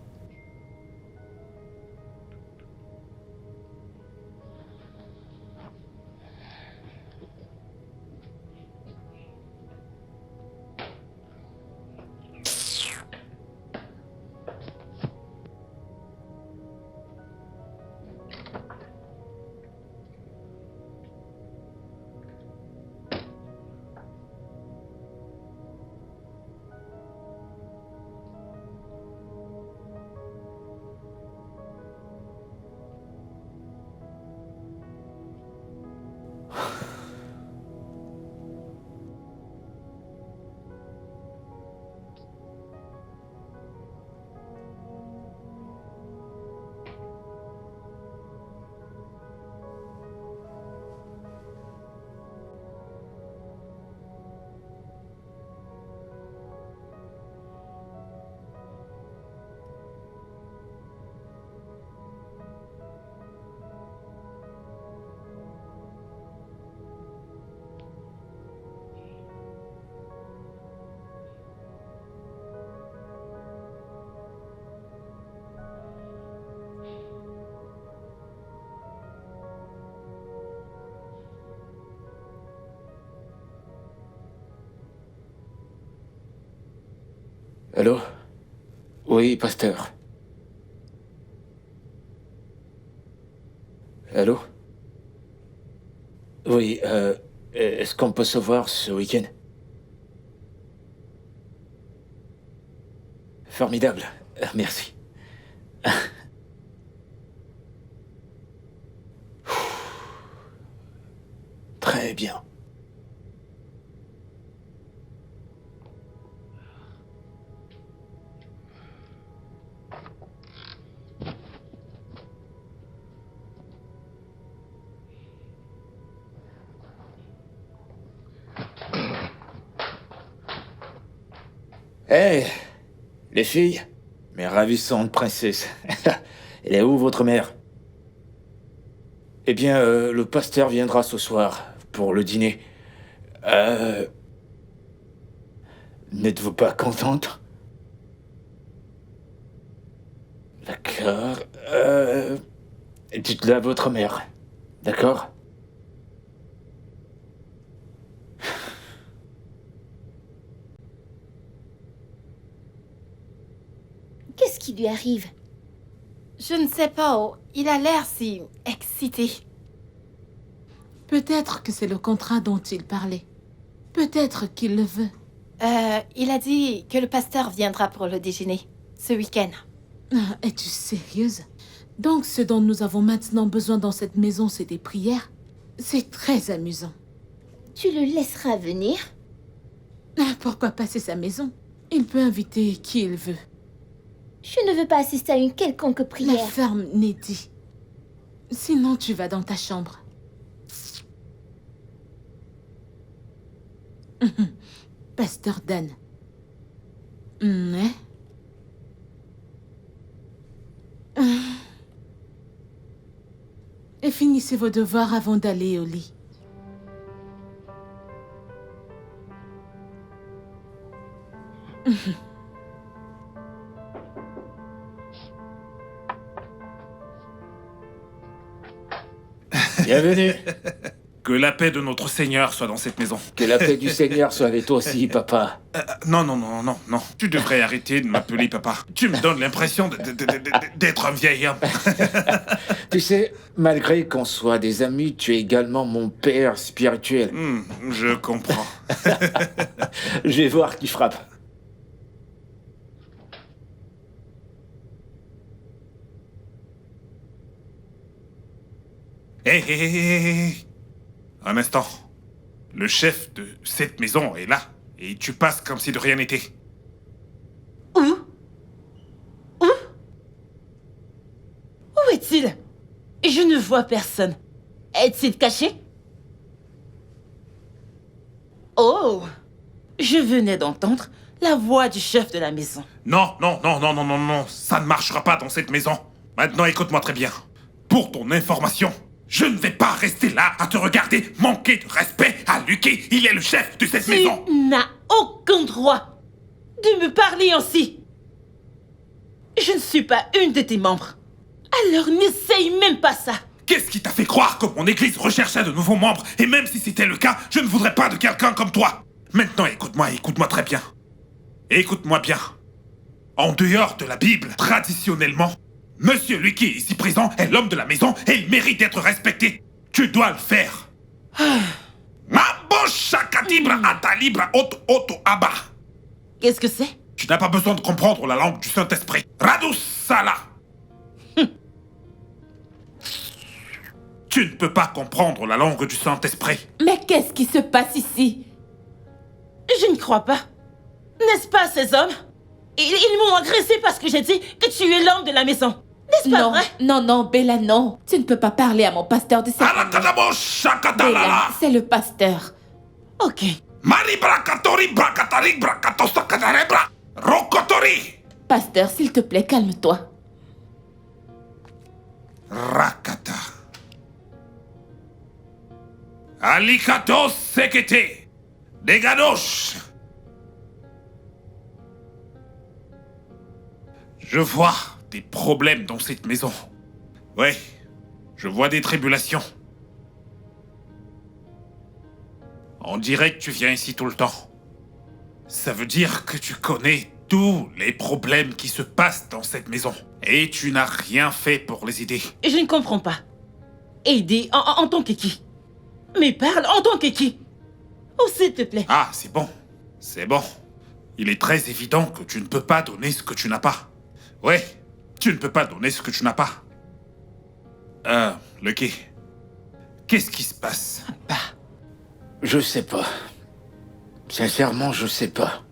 Allô? Oui, pasteur. Allô? Oui, est-ce qu'on peut se voir ce week-end? Formidable, merci. Très bien. Hé, les filles, mes ravissantes princesses. Elle est où votre mère? Eh bien, le pasteur viendra ce soir pour le dîner. N'êtes-vous pas contente? D'accord. Dites-le à votre mère. D'accord? Qu'est-ce qui lui arrive? Je ne sais pas, oh, il a l'air si excité. Peut-être que c'est le contrat dont il parlait. Peut-être qu'il le veut. Il a dit que le pasteur viendra pour le déjeuner, ce week-end. Ah, es-tu sérieuse? Donc ce dont nous avons maintenant besoin dans cette maison, c'est des prières? C'est très amusant. Tu le laisseras venir? Ah, pourquoi pas, c'est sa maison? Il peut inviter qui il veut. Je ne veux pas assister à une quelconque La prière. ferme Neddy. Sinon, tu vas dans ta chambre. Pasteur Dan. Mais... Et finissez vos devoirs avant d'aller au lit. Bienvenue. Que la paix de notre Seigneur soit dans cette maison. Que la paix du Seigneur soit avec toi aussi, papa. Non. Tu devrais arrêter de m'appeler papa. Tu me donnes l'impression d'être un vieil homme. Tu sais, malgré qu'on soit des amis, tu es également mon père spirituel. Je comprends. Je vais voir qui frappe. Hé. Un instant. Le chef de cette maison est là. Et tu passes comme si de rien n'était. Où est-il? Je ne vois personne. Est-il caché? Oh! Je venais d'entendre la voix du chef de la maison. Non. Ça ne marchera pas dans cette maison. Maintenant, écoute-moi très bien. Pour ton information, je ne vais pas rester là à te regarder manquer de respect à Lucky. Il est le chef de cette maison. Tu n'as aucun droit de me parler ainsi. Je ne suis pas une de tes membres. Alors n'essaye même pas ça. Qu'est-ce qui t'a fait croire que mon église recherchait de nouveaux membres? Et même si c'était le cas, je ne voudrais pas de quelqu'un comme toi. Maintenant, écoute-moi très bien. Écoute-moi bien. En dehors de la Bible, traditionnellement, Monsieur Lucky, ici présent, est l'homme de la maison et il mérite d'être respecté. Tu dois le faire. Qu'est-ce que c'est? Tu n'as pas besoin de comprendre la langue du Saint-Esprit. Radusala. Tu ne peux pas comprendre la langue du Saint-Esprit. Mais qu'est-ce qui se passe ici? Je ne crois pas. N'est-ce pas ces hommes? Ils m'ont agressé parce que j'ai dit que tu es l'homme de la maison. N'est-ce pas vrai? Non, Bella, non. Tu ne peux pas parler à mon pasteur de cette manière. Bella, c'est le pasteur. Ok. Pasteur, s'il te plaît, calme-toi. Rakata. Alikatos sekete. Dégadosh. Je vois des problèmes dans cette maison. Ouais, je vois des tribulations. On dirait que tu viens ici tout le temps. Ça veut dire que tu connais tous les problèmes qui se passent dans cette maison. Et tu n'as rien fait pour les aider. Je ne comprends pas. Aider en tant que qui? Mais parle en tant que qui? Oh, s'il te plaît. Ah, c'est bon. C'est bon. Il est très évident que tu ne peux pas donner ce que tu n'as pas. Ouais, tu ne peux pas donner ce que tu n'as pas. Lucky, qu'est-ce qui se passe? Je sais pas. Sincèrement, je sais pas.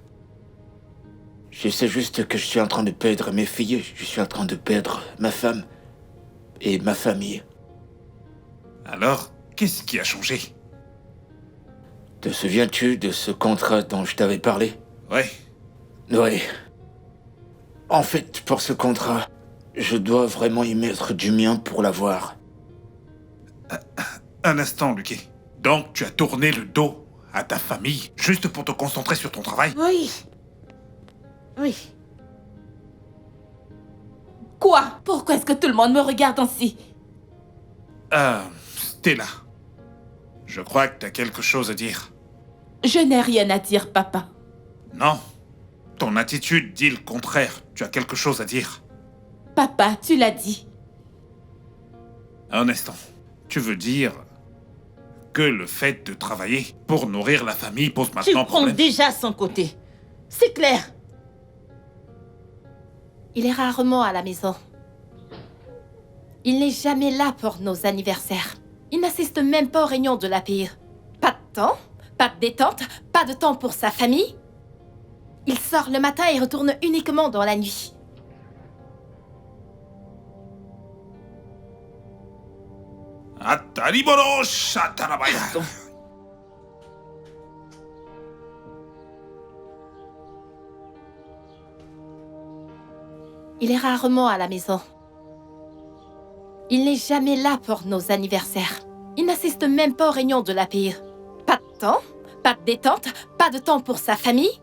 Je sais juste que je suis en train de perdre mes filles, je suis en train de perdre ma femme et ma famille. Alors, qu'est-ce qui a changé? Te souviens-tu de ce contrat dont je t'avais parlé? Ouais. Oui. En fait, pour ce contrat, je dois vraiment y mettre du mien pour l'avoir. Un instant, Lucky. Donc, tu as tourné le dos à ta famille juste pour te concentrer sur ton travail? Oui. Oui. Quoi? Pourquoi est-ce que tout le monde me regarde ainsi? Stella. Je crois que tu as quelque chose à dire. Je n'ai rien à dire, papa. Non. Ton attitude dit le contraire. Tu as quelque chose à dire. Papa, tu l'as dit. Un instant. Tu veux dire que le fait de travailler pour nourrir la famille pose Tu maintenant prends problème? déjà son côté. C'est clair. Il est rarement à la maison. Il n'est jamais là pour nos anniversaires. Il n'assiste même pas aux réunions de l'API. Pas de temps, pas de détente, pas de temps pour sa famille. Il sort le matin et retourne uniquement dans la nuit. Atariboro shatarabaya. Il est rarement à la maison. Il n'est jamais là pour nos anniversaires. Il n'assiste même pas aux réunions de l'API. Pas de temps, pas de détente, pas de temps pour sa famille.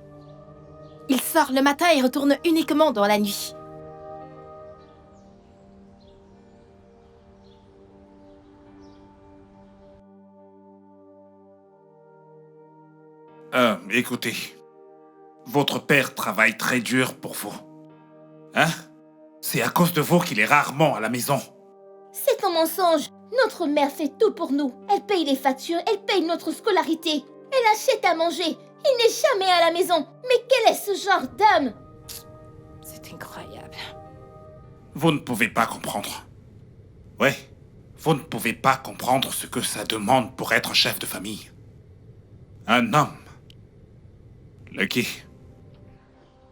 Il sort le matin et retourne uniquement dans la nuit. Écoutez. Votre père travaille très dur pour vous. Hein? C'est à cause de vous qu'il est rarement à la maison. C'est un mensonge. Notre mère fait tout pour nous. Elle paye les factures, elle paye notre scolarité. Elle achète à manger. Il n'est jamais à la maison. Mais quel est ce genre d'homme? C'est incroyable. Vous ne pouvez pas comprendre. Ouais, vous ne pouvez pas comprendre ce que ça demande pour être chef de famille. Un homme. Lucky.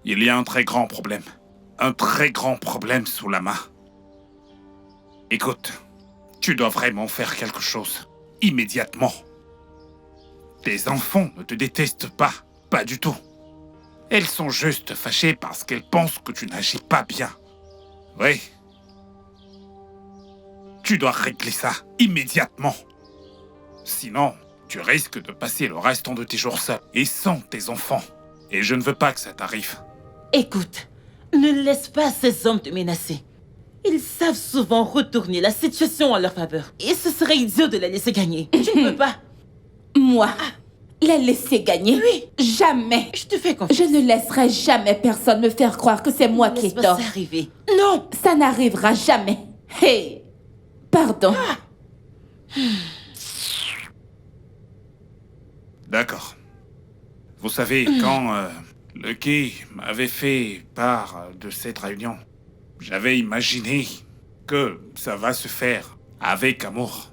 Il y a un très grand problème. Un très grand problème sous la main. Écoute, tu dois vraiment faire quelque chose. Immédiatement. Tes enfants ne te détestent pas. Pas du tout. Elles sont juste fâchées parce qu'elles pensent que tu n'agis pas bien. Oui. Tu dois régler ça immédiatement. Sinon, tu risques de passer le restant de tes jours seul et sans tes enfants. Et je ne veux pas que ça t'arrive. Écoute, ne laisse pas ces hommes te menacer. Ils savent souvent retourner la situation à leur faveur. Et ce serait idiot de la laisser gagner. Tu ne peux pas. Moi, la laisser gagner? Oui. Jamais. Je te fais confiance. Je ne laisserai jamais personne me faire croire que c'est moi qui ai Laisse-moi tort. ça arriver. Non. Ça n'arrivera jamais. Hey, pardon. D'accord. Vous savez, quand Lucky m'avait fait part de cette réunion, j'avais imaginé que ça va se faire avec amour.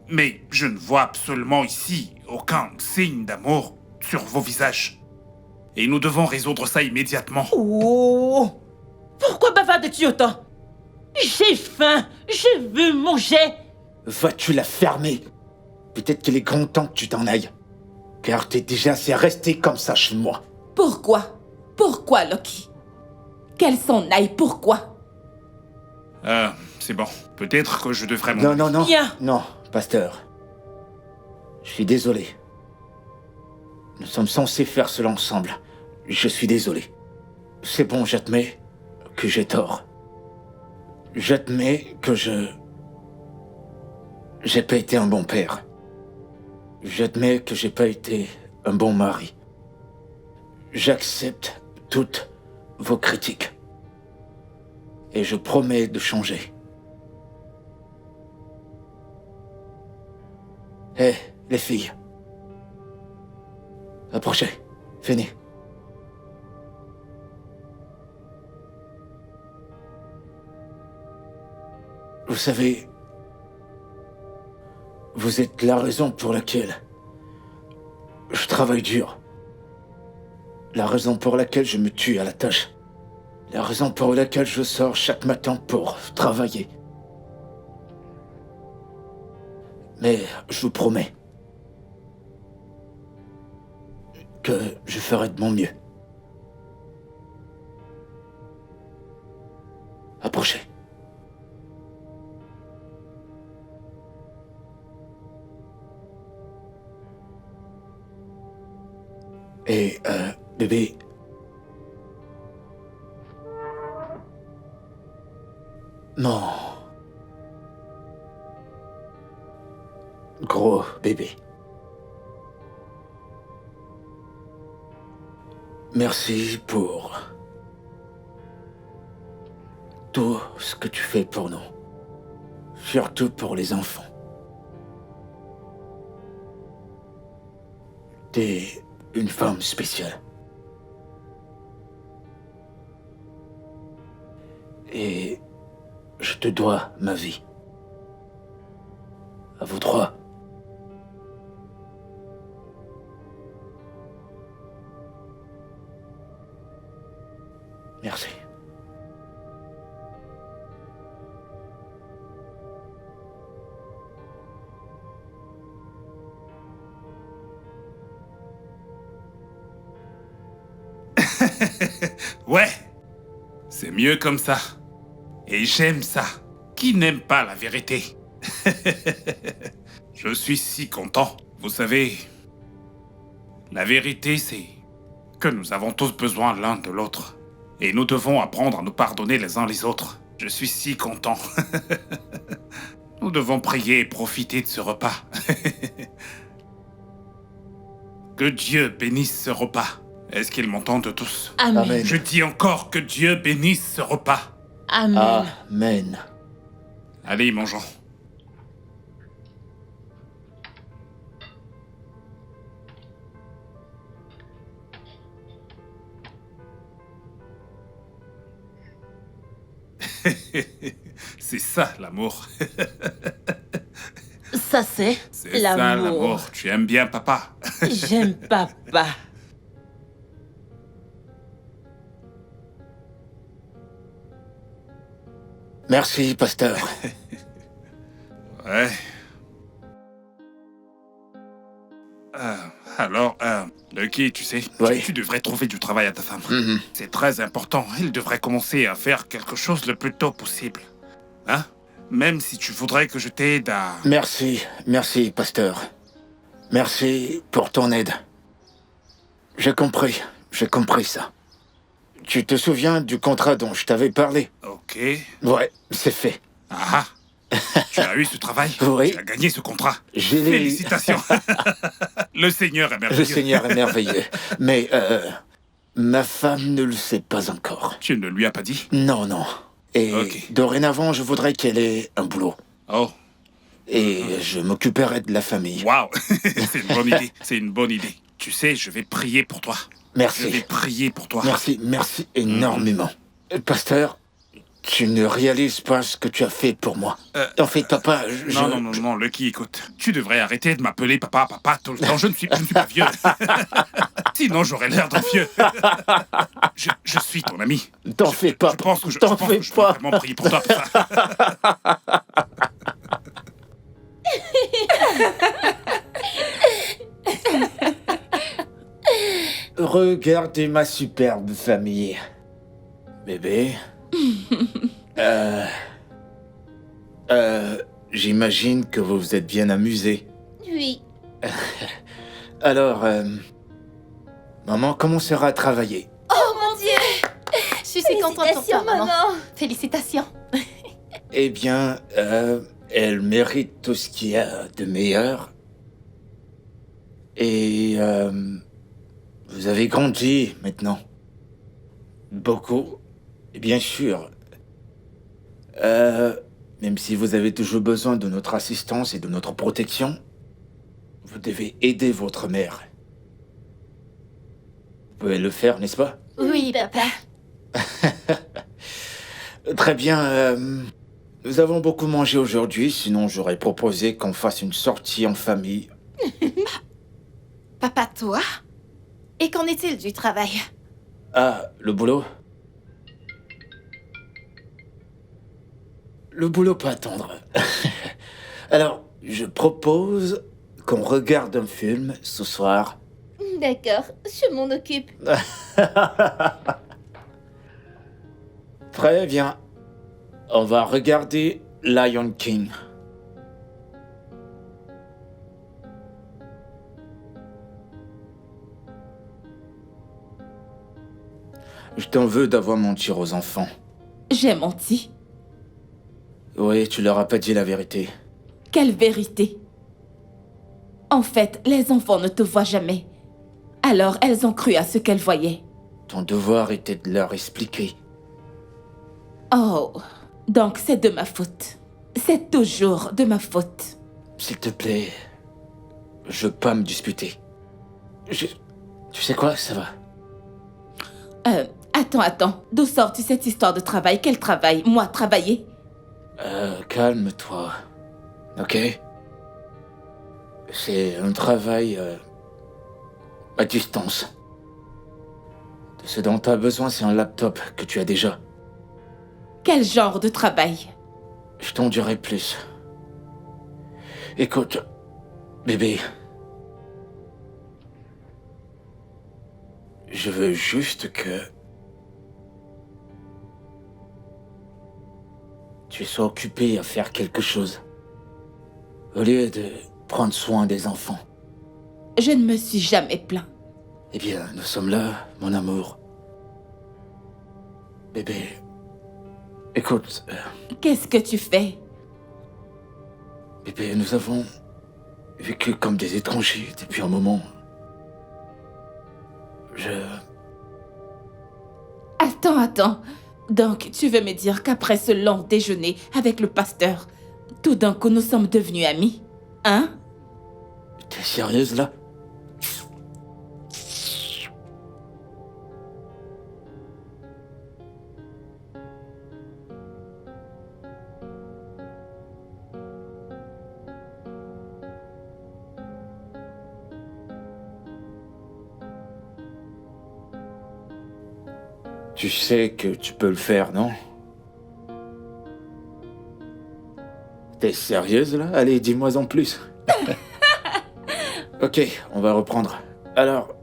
Mais je ne vois absolument ici aucun signe d'amour sur vos visages. Et nous devons résoudre ça immédiatement. Oh! Pourquoi bavardes-tu autant? J'ai faim. Je veux manger. Vas-tu la fermer? Peut-être qu'il est grand temps que tu t'en ailles. Car t'es déjà assez resté comme ça chez moi. Pourquoi? Pourquoi, Lucky? Qu'elle s'en aille, pourquoi? C'est bon. Peut-être que je devrais Non, non, non. Viens. Non, pasteur. Je suis désolé. Nous sommes censés faire cela ensemble. Je suis désolé. C'est bon, j'admets que j'ai tort. J'admets que j'ai pas été un bon père. J'admets que j'ai pas été un bon mari. j'accepte toutes vos critiques. Et je promets de changer. Hé, les filles. Approchez. Venez. Vous savez, vous êtes la raison pour laquelle je travaille dur. La raison pour laquelle je me tue à la tâche. La raison pour laquelle je sors chaque matin pour travailler. Mais je vous promets que je ferai de mon mieux. Approchez. Et, bébé... Non. Gros bébé. Merci pour tout ce que tu fais pour nous. Surtout pour les enfants. T'es une femme spéciale. Et je te dois ma vie. À vous trois. Merci. Ouais, c'est mieux comme ça. Et j'aime ça. Qui n'aime pas la vérité? Je suis si content. Vous savez, la vérité, c'est que nous avons tous besoin l'un de l'autre. Et nous devons apprendre à nous pardonner les uns les autres. Je suis si content. Nous devons prier et profiter de ce repas. Que Dieu bénisse ce repas. Est-ce qu'ils m'entendent tous? Amen. Amen. Je dis encore que Dieu bénisse ce repas. Amen. Amen. Allez, mangeons. C'est ça, l'amour. Ça, c'est C'est ça, l'amour. Tu aimes bien papa? J'aime papa. Merci, pasteur. Ouais. Alors, Lucky, tu sais, Oui. tu devrais trouver du travail à ta femme. Mhm. C'est très important. Elle devrait commencer à faire quelque chose le plus tôt possible. Hein? Même si tu voudrais que je t'aide à... Merci, pasteur. Merci pour ton aide. J'ai compris ça. Tu te souviens du contrat dont je t'avais parlé? Ok. Ouais, c'est fait. Ah, tu as eu ce travail? Oui. Tu as gagné ce contrat? Je l'ai eu. Félicitations. Le Seigneur est merveilleux. Le Seigneur est merveilleux. Mais, ma femme ne le sait pas encore. Tu ne lui as pas dit? Non. Et Ok. dorénavant, je voudrais qu'elle ait un boulot. Oh, Et je m'occuperai de la famille. waouh. C'est une bonne idée. C'est une bonne idée. Tu sais, je vais prier pour toi. Je vais Merci. prier pour toi. Merci énormément. Pasteur, tu ne réalises pas ce que tu as fait pour moi. En fait, papa, Non, Lucky, écoute. Tu devrais arrêter de m'appeler papa tout le temps. Je ne suis pas vieux. Sinon, j'aurais l'air d'un vieux. Je suis ton ami. T'en fais pas. Je pense que je T'en peux fais pas. vraiment prier pour toi pour ça. Regardez ma superbe famille. Bébé. J'imagine que vous vous êtes bien amusés. Oui. Alors, maman commencera à travailler. Oh mon Dieu! Je suis si contente pour toi, Félicitations, maman. maman. Félicitations. Eh bien, elle mérite tout ce qu'il y a de meilleur. Et Vous avez grandi maintenant. Beaucoup. Et bien sûr. Même si vous avez toujours besoin de notre assistance et de notre protection, vous devez aider votre mère. Vous pouvez le faire, n'est-ce pas? Oui, papa. Très bien. Nous avons beaucoup mangé aujourd'hui, sinon j'aurais proposé qu'on fasse une sortie en famille. Papa, toi? Et qu'en est-il du travail? Ah, le boulot? Le boulot peut attendre. Alors, je propose qu'on regarde un film ce soir. D'accord, je m'en occupe. Très bien. On va regarder Lion King. Je t'en veux d'avoir menti aux enfants. J'ai menti. Oui, tu leur as pas dit la vérité. Quelle vérité? En fait, les enfants ne te voient jamais. Alors, elles ont cru à ce qu'elles voyaient. Ton devoir était de leur expliquer. Oh, donc c'est de ma faute. C'est toujours de ma faute. S'il te plaît, je veux pas me disputer. Tu sais quoi, ça va. Attends. D'où sort-tu cette histoire de travail? Quel travail? Moi, travailler? Calme-toi. Ok? C'est un travail à distance. Ce dont tu as besoin, c'est un laptop que tu as déjà. Quel genre de travail? Je t'en dirai plus. Écoute, bébé. Je veux juste que tu sois occupé à faire quelque chose. Au lieu de prendre soin des enfants. Je ne me suis jamais plaint. Eh bien, nous sommes là, mon amour. Bébé, écoute... Qu'est-ce que tu fais? Bébé, nous avons vécu comme des étrangers depuis un moment. Attends. Donc, tu veux me dire qu'après ce long déjeuner avec le pasteur, tout d'un coup nous sommes devenus amis? Hein? T'es sérieuse là? Tu sais que tu peux le faire, non? T'es sérieuse là? Allez, dis-moi en plus. Ok, on va reprendre. Alors,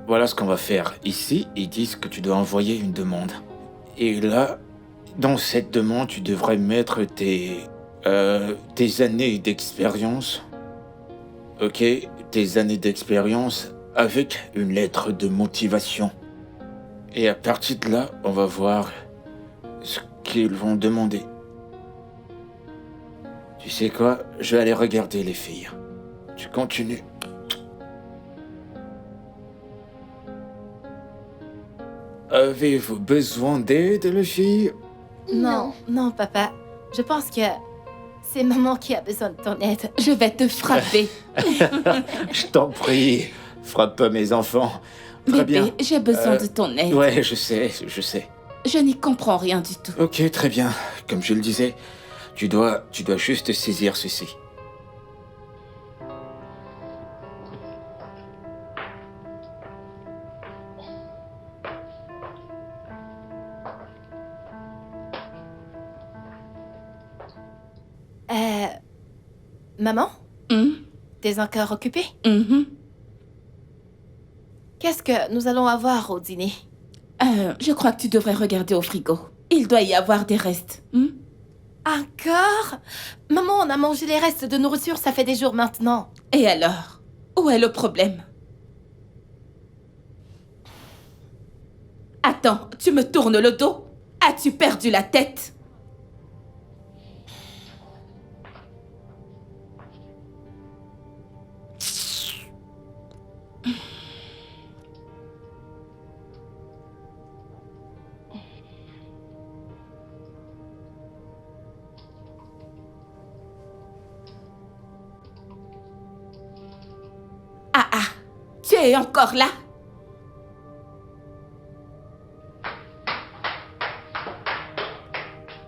voilà ce qu'on va faire. Ici, ils disent que tu dois envoyer une demande. Et là, dans cette demande, tu devrais mettre tes années d'expérience. Ok, tes années d'expérience avec une lettre de motivation. Et à partir de là, on va voir ce qu'ils vont demander. Tu sais quoi? Je vais aller regarder les filles. Tu continues. Avez-vous besoin d'aide, les filles? Non, papa. Je pense que c'est maman qui a besoin de ton aide. Je vais te frapper. Je t'en prie, frappe pas mes enfants. Très Bébé, bien. j'ai besoin de ton aide. Ouais, je sais. Je n'y comprends rien du tout. Ok, très bien. Comme je le disais, tu dois juste saisir ceci. Maman? Hum? T'es encore occupée? Mhm. Qu'est-ce que nous allons avoir au dîner? Je crois que tu devrais regarder au frigo. Il doit y avoir des restes. Encore? Maman, on a mangé les restes de nourriture, ça fait des jours maintenant. Et alors? Où est le problème? Attends, tu me tournes le dos? As-tu perdu la tête? Tu es encore là?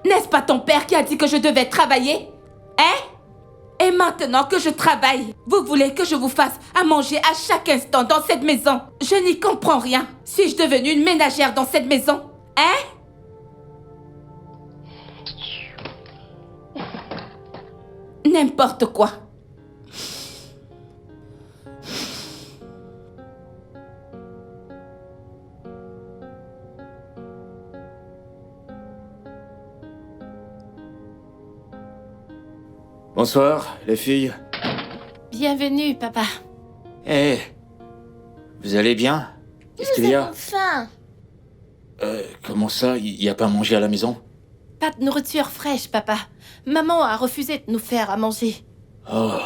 N'est-ce pas ton père qui a dit que je devais travailler? Hein? Et maintenant que je travaille, vous voulez que je vous fasse à manger à chaque instant dans cette maison? Je n'y comprends rien. Suis-je devenue une ménagère dans cette maison? Hein? N'importe quoi. Bonsoir, les filles. Bienvenue, papa. Eh, vous allez bien? Qu'est-ce qu'il y a? Enfin, Comment ça, il n'y a pas à manger à la maison? Pas de nourriture fraîche, papa. Maman a refusé de nous faire à manger. Oh.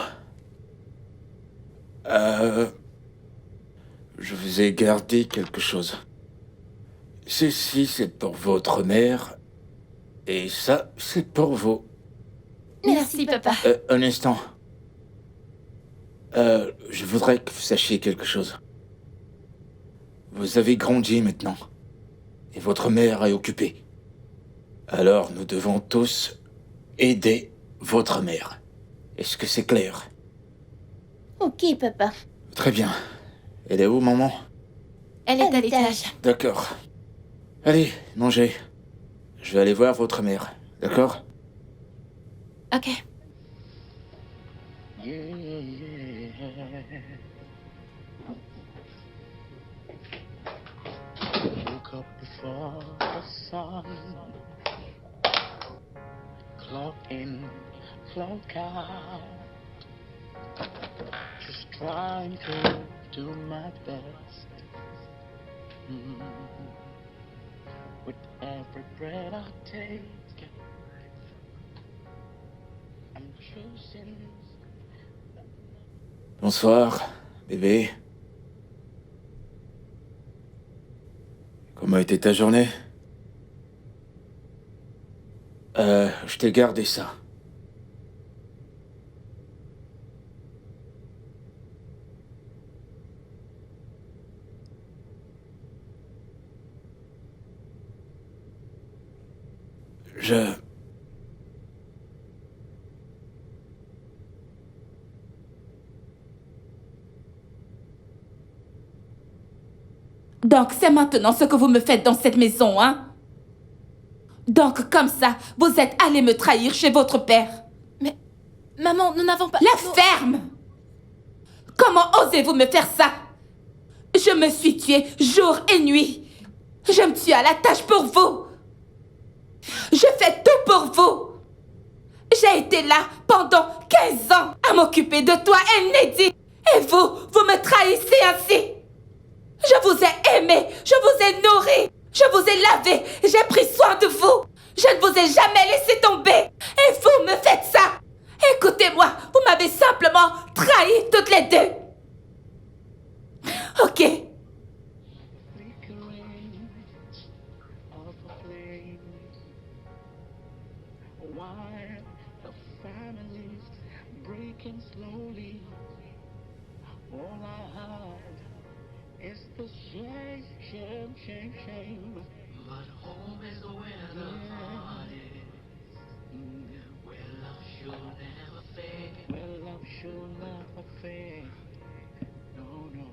Je vous ai gardé quelque chose. Ceci, c'est pour votre mère. Et ça, c'est pour vous. Merci, papa. Un instant. Je voudrais que vous sachiez quelque chose. Vous avez grandi maintenant. Et votre mère est occupée. Alors, nous devons tous aider votre mère. Est-ce que c'est clair? ok, papa. Très bien. Elle est où, maman? Elle est à l'étage. D'accord. Allez, mangez. Je vais aller voir votre mère. D'accord? Ok. Woke up before the sun. Clock in, clock out. Just trying to do my best. With every breath I take, I'm choosing. Bonsoir, bébé. Comment a été ta journée? Je t'ai gardé ça. Donc c'est maintenant ce que vous me faites dans cette maison, hein? Donc comme ça, vous êtes allé me trahir chez votre père. Mais, maman, nous n'avons pas... La ferme! Comment osez-vous me faire ça? Je me suis tuée jour et nuit. Je me tue à la tâche pour vous. Je fais tout pour vous. J'ai été là pendant 15 ans à m'occuper de toi et Neddy. Et vous me trahissez ainsi. Je vous ai aimé, je vous ai nourri, je vous ai lavé, j'ai pris soin de vous. Je ne vous ai jamais laissé tomber. Et vous me faites ça. Écoutez-moi, vous m'avez simplement trahi toutes les deux. Ok. Flickering of a flame, while the family's breaking slowly. All I had is the shame, shame, shame, shame. But home is where the heart is, where love should never fade. Well, love should never fade. No, no.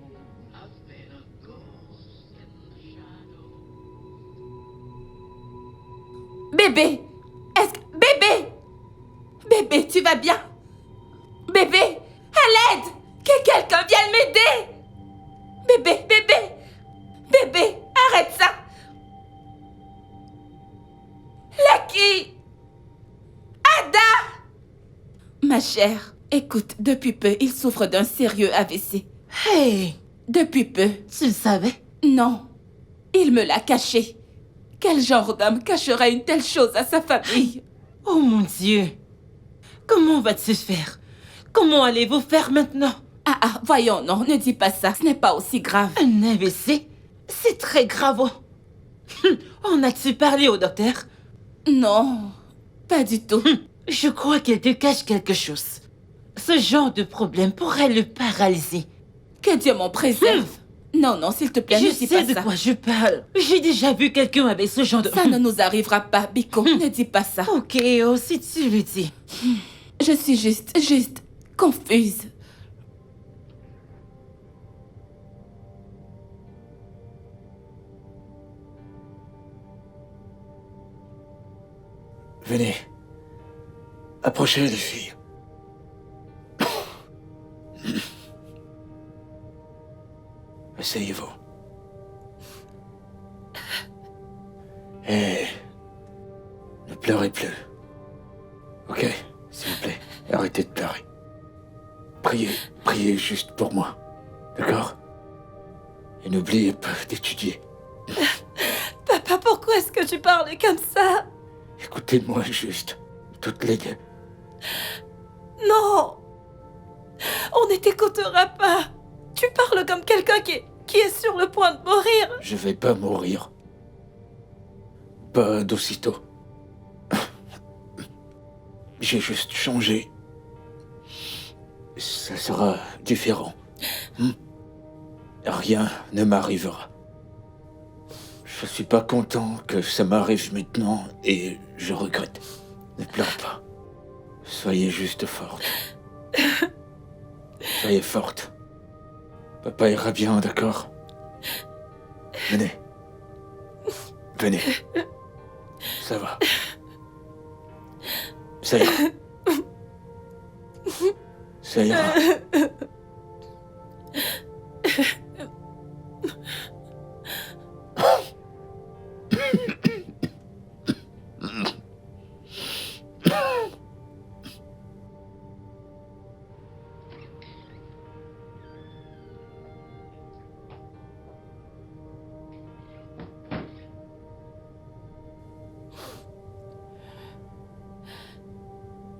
I've been a ghost in the shadow. Bébé, Bébé! Bébé, tu vas bien? Bébé, à l'aide! Que quelqu'un vienne m'aider! Bébé, arrête ça! Lucky! Ada! Ma chère, écoute, depuis peu, il souffre d'un sérieux AVC. Hey, Depuis peu. tu le savais? Non, il me l'a caché. Quel genre d'homme cacherait une telle chose à sa famille? Oh mon Dieu! Comment va-t-il faire? Comment allez-vous faire maintenant? Ah, voyons, non, ne dis pas ça, ce n'est pas aussi grave. Un AVC? C'est très grave. En as-tu parlé au docteur? Non, pas du tout. Je crois qu'elle te cache quelque chose. Ce genre de problème pourrait le paralyser. Que Dieu m'en préserve. Non, non, s'il te plaît, ne Je dis sais pas de ça. quoi je parle. J'ai déjà vu quelqu'un avec ce genre de... Ça ne nous arrivera pas, Biko. Ne dis pas ça. Ok, oh, si tu le dis. Je suis juste confuse. Venez. Approchez, les filles. Asseyez-vous. Et ne pleurez plus. Ok, s'il vous plaît, arrêtez de pleurer. Priez juste pour moi. D'accord? Et n'oubliez pas d'étudier. Papa, pourquoi est-ce que tu parles comme ça? Écoutez-moi juste, toutes les deux. Non! On ne t'écoutera pas. Tu parles comme quelqu'un qui est sur le point de mourir. Je vais pas mourir. Pas d'aussitôt. J'ai juste changé. Ça sera différent. Rien ne m'arrivera. Je suis pas content que ça m'arrive maintenant et je regrette. Ne pleure pas. Soyez juste forte. Soyez forte. Papa ira bien, d'accord? Venez. Venez. Ça va. Ça ira. Ça ira.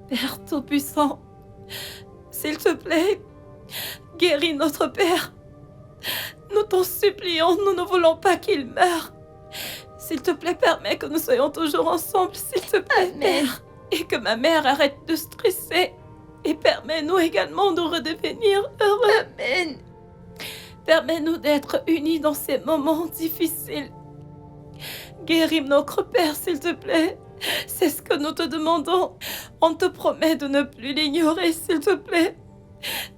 Père Tout-Puissant, s'il te plaît, guéris notre Père. Nous t'en supplions, nous ne voulons pas qu'il meure. S'il te plaît, permets que nous soyons toujours ensemble, s'il te plaît, Père. Et que ma mère arrête de stresser. Et permets-nous également de redevenir heureux. Amen. Permets-nous d'être unis dans ces moments difficiles. Guéris notre Père, s'il te plaît. C'est ce que nous te demandons. On te promet de ne plus l'ignorer, s'il te plaît.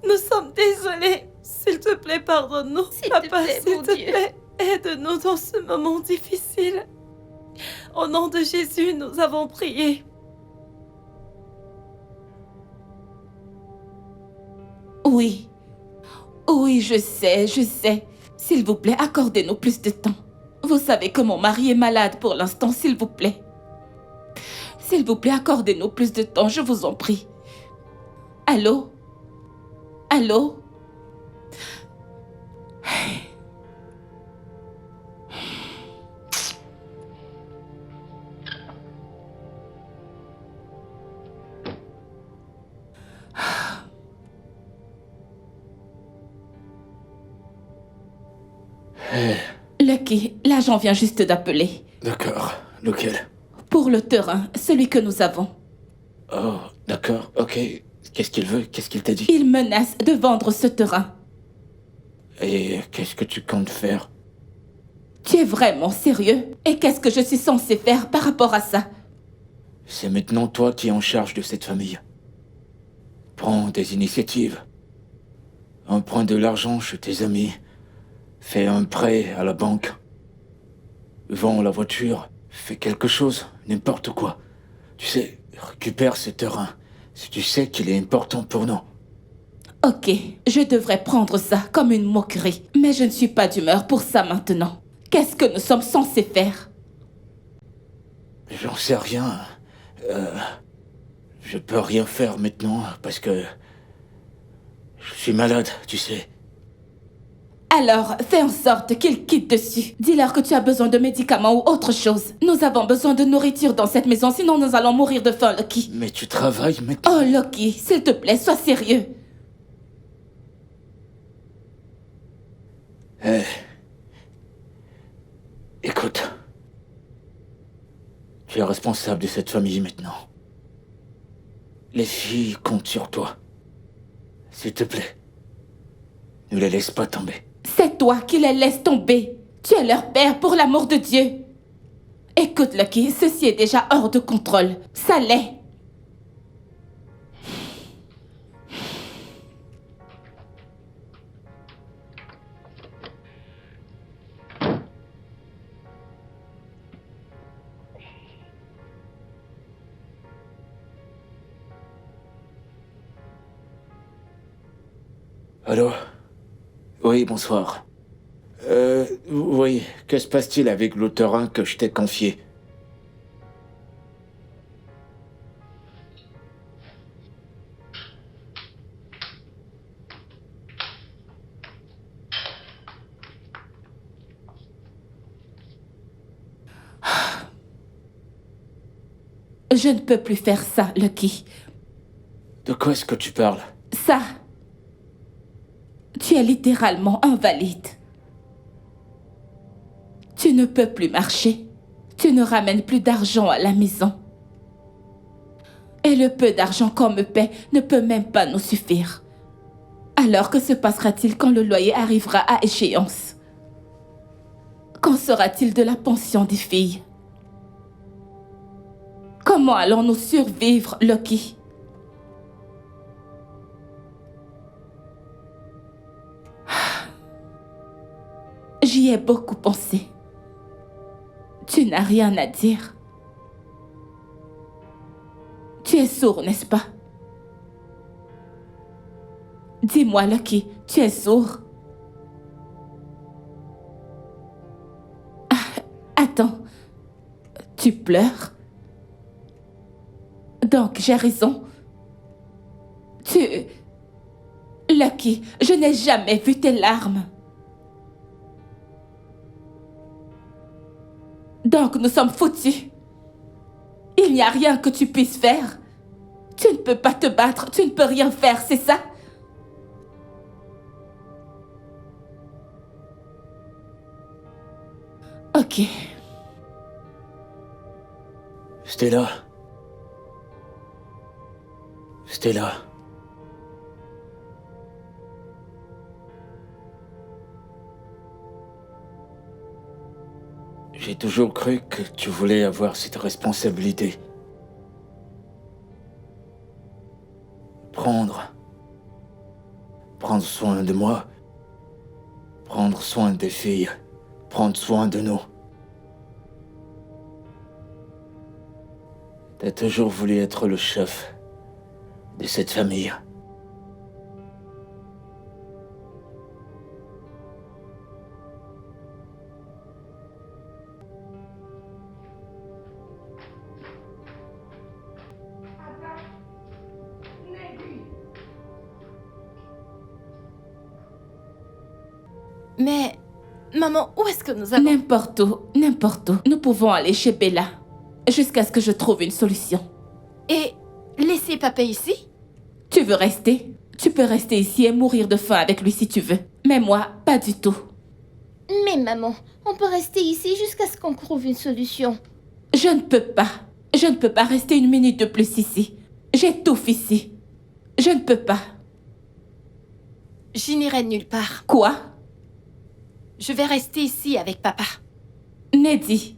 Nous sommes désolés. S'il te plaît, pardonne-nous. Papa, s'il te plaît, aide-nous dans ce moment difficile. Au nom de Jésus, nous avons prié. Oui. Oui, je sais. S'il vous plaît, accordez-nous plus de temps. Vous savez que mon mari est malade pour l'instant, s'il vous plaît. S'il vous plaît, accordez-nous plus de temps, je vous en prie. Allô? Allô? Lucky, l'agent vient juste d'appeler. D'accord. Lequel? Pour le terrain, celui que nous avons. Oh, d'accord, ok. Qu'est-ce qu'il veut? Qu'est-ce qu'il t'a dit? Il menace de vendre ce terrain. Et qu'est-ce que tu comptes faire? Tu es vraiment sérieux? Et qu'est-ce que je suis censée faire par rapport à ça? C'est maintenant toi qui es en charge de cette famille. Prends des initiatives. Emprunte de l'argent chez tes amis. Fais un prêt à la banque. Vends la voiture. Fais quelque chose, n'importe quoi. Tu sais, récupère ce terrain. Si tu sais qu'il est important pour nous. Ok, je devrais prendre ça comme une moquerie. Mais je ne suis pas d'humeur pour ça maintenant. Qu'est-ce que nous sommes censés faire? J'en sais rien. Je peux rien faire maintenant parce que... je suis malade, tu sais. Alors, fais en sorte qu'ils quittent dessus. Dis-leur que tu as besoin de médicaments ou autre chose. Nous avons besoin de nourriture dans cette maison, sinon nous allons mourir de faim, Lucky. Mais tu travailles maintenant. Oh, Lucky, s'il te plaît, sois sérieux. Écoute. Tu es responsable de cette famille maintenant. Les filles comptent sur toi. S'il te plaît. Ne les laisse pas tomber. C'est toi qui les laisses tomber. Tu es leur père, pour l'amour de Dieu. Écoute, Lucky, ceci est déjà hors de contrôle. Ça l'est. Allô? Oui, bonsoir. Oui, que se passe-t-il avec le terrain que je t'ai confié? Je ne peux plus faire ça, Lucky. De quoi est-ce que tu parles? Ça. Tu es littéralement invalide. Tu ne peux plus marcher. Tu ne ramènes plus d'argent à la maison. Et le peu d'argent qu'on me paie ne peut même pas nous suffire. Alors que se passera-t-il quand le loyer arrivera à échéance? Qu'en sera-t-il de la pension des filles? Comment allons-nous survivre, Lucky? J'y ai beaucoup pensé. Tu n'as rien à dire. Tu es sourd, n'est-ce pas? Dis-moi, Lucky, tu es sourd? Attends, tu pleures? Donc, j'ai raison. Lucky, je n'ai jamais vu tes larmes. Donc, nous sommes foutus. Il n'y a rien que tu puisses faire. Tu ne peux pas te battre, tu ne peux rien faire, c'est ça? Ok. Stella. Stella. J'ai toujours cru que tu voulais avoir cette responsabilité. Prendre soin de moi. Prendre soin des filles. Prendre soin de nous. T'as toujours voulu être le chef de cette famille. Mais, maman, où est-ce que nous allons? N'importe où, n'importe où. Nous pouvons aller chez Bella, jusqu'à ce que je trouve une solution. Et laisser papa ici? Tu veux rester? Tu peux rester ici et mourir de faim avec lui si tu veux. Mais moi, pas du tout. Mais maman, on peut rester ici jusqu'à ce qu'on trouve une solution. Je ne peux pas. Je ne peux pas rester une minute de plus ici. J'étouffe ici. Je ne peux pas. Je n'irai nulle part. Quoi? Je vais rester ici avec papa. Neddy.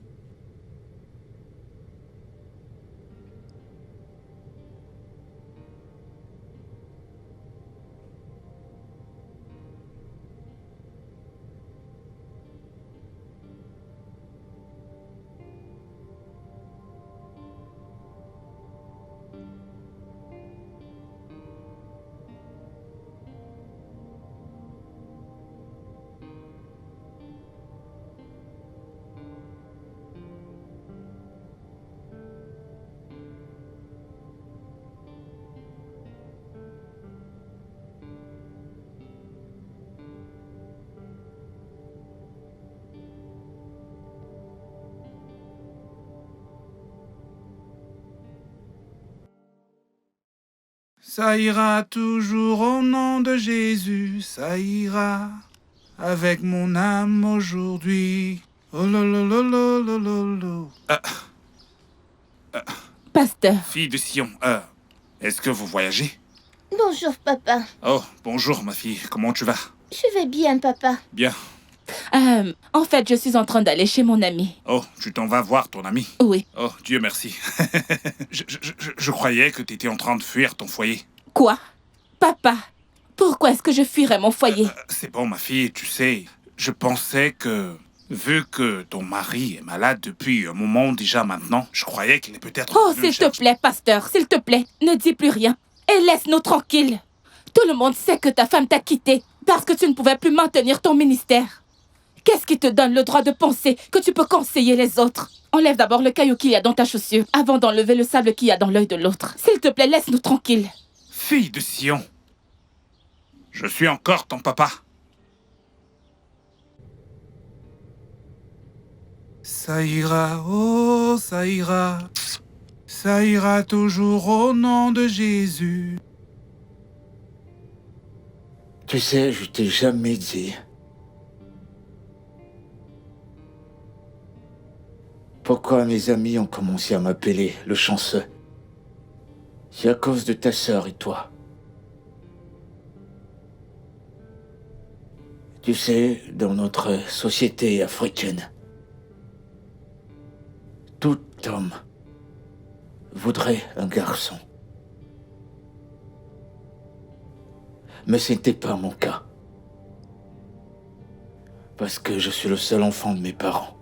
Ça ira toujours au nom de Jésus, ça ira avec mon âme aujourd'hui. Oh lololololololo. Pasteur. Fille de Sion, est-ce que vous voyagez? Bonjour, papa. Oh, bonjour ma fille, comment tu vas? Je vais bien, papa. Bien. En fait, je suis en train d'aller chez mon ami. Oh, tu t'en vas voir ton ami? Oui. Oh, Dieu merci. je croyais que tu étais en train de fuir ton foyer. Quoi? Papa, pourquoi est-ce que je fuirais mon foyer? C'est bon, ma fille, tu sais, je pensais que... Vu que ton mari est malade depuis un moment déjà maintenant, je croyais qu'il est peut-être... Oh, s'il te plaît, pasteur, s'il te plaît, ne dis plus rien. Et laisse-nous tranquilles. Tout le monde sait que ta femme t'a quitté parce que tu ne pouvais plus maintenir ton ministère. Qu'est-ce qui te donne le droit de penser que tu peux conseiller les autres? Enlève d'abord le caillou qu'il y a dans ta chaussure avant d'enlever le sable qu'il y a dans l'œil de l'autre. S'il te plaît, laisse-nous tranquilles. Fille de Sion, je suis encore ton papa. Ça ira, oh, ça ira. Ça ira toujours au nom de Jésus. Tu sais, je t'ai jamais dit. Pourquoi mes amis ont commencé à m'appeler le chanceux? C'est à cause de ta sœur et toi. Tu sais, dans notre société africaine, tout homme voudrait un garçon. Mais ce n'était pas mon cas. Parce que je suis le seul enfant de mes parents.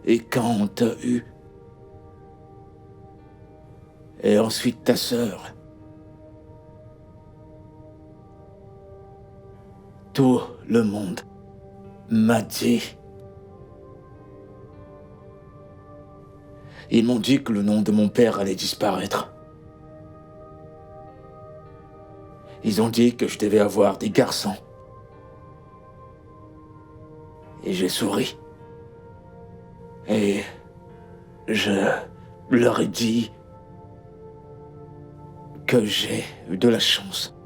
Et quand on t'a eu, et ensuite ta sœur, tout le monde m'a dit. Ils m'ont dit que le nom de mon père allait disparaître. Ils ont dit que je devais avoir des garçons. Et j'ai souri. Et je leur ai dit que j'ai eu de la chance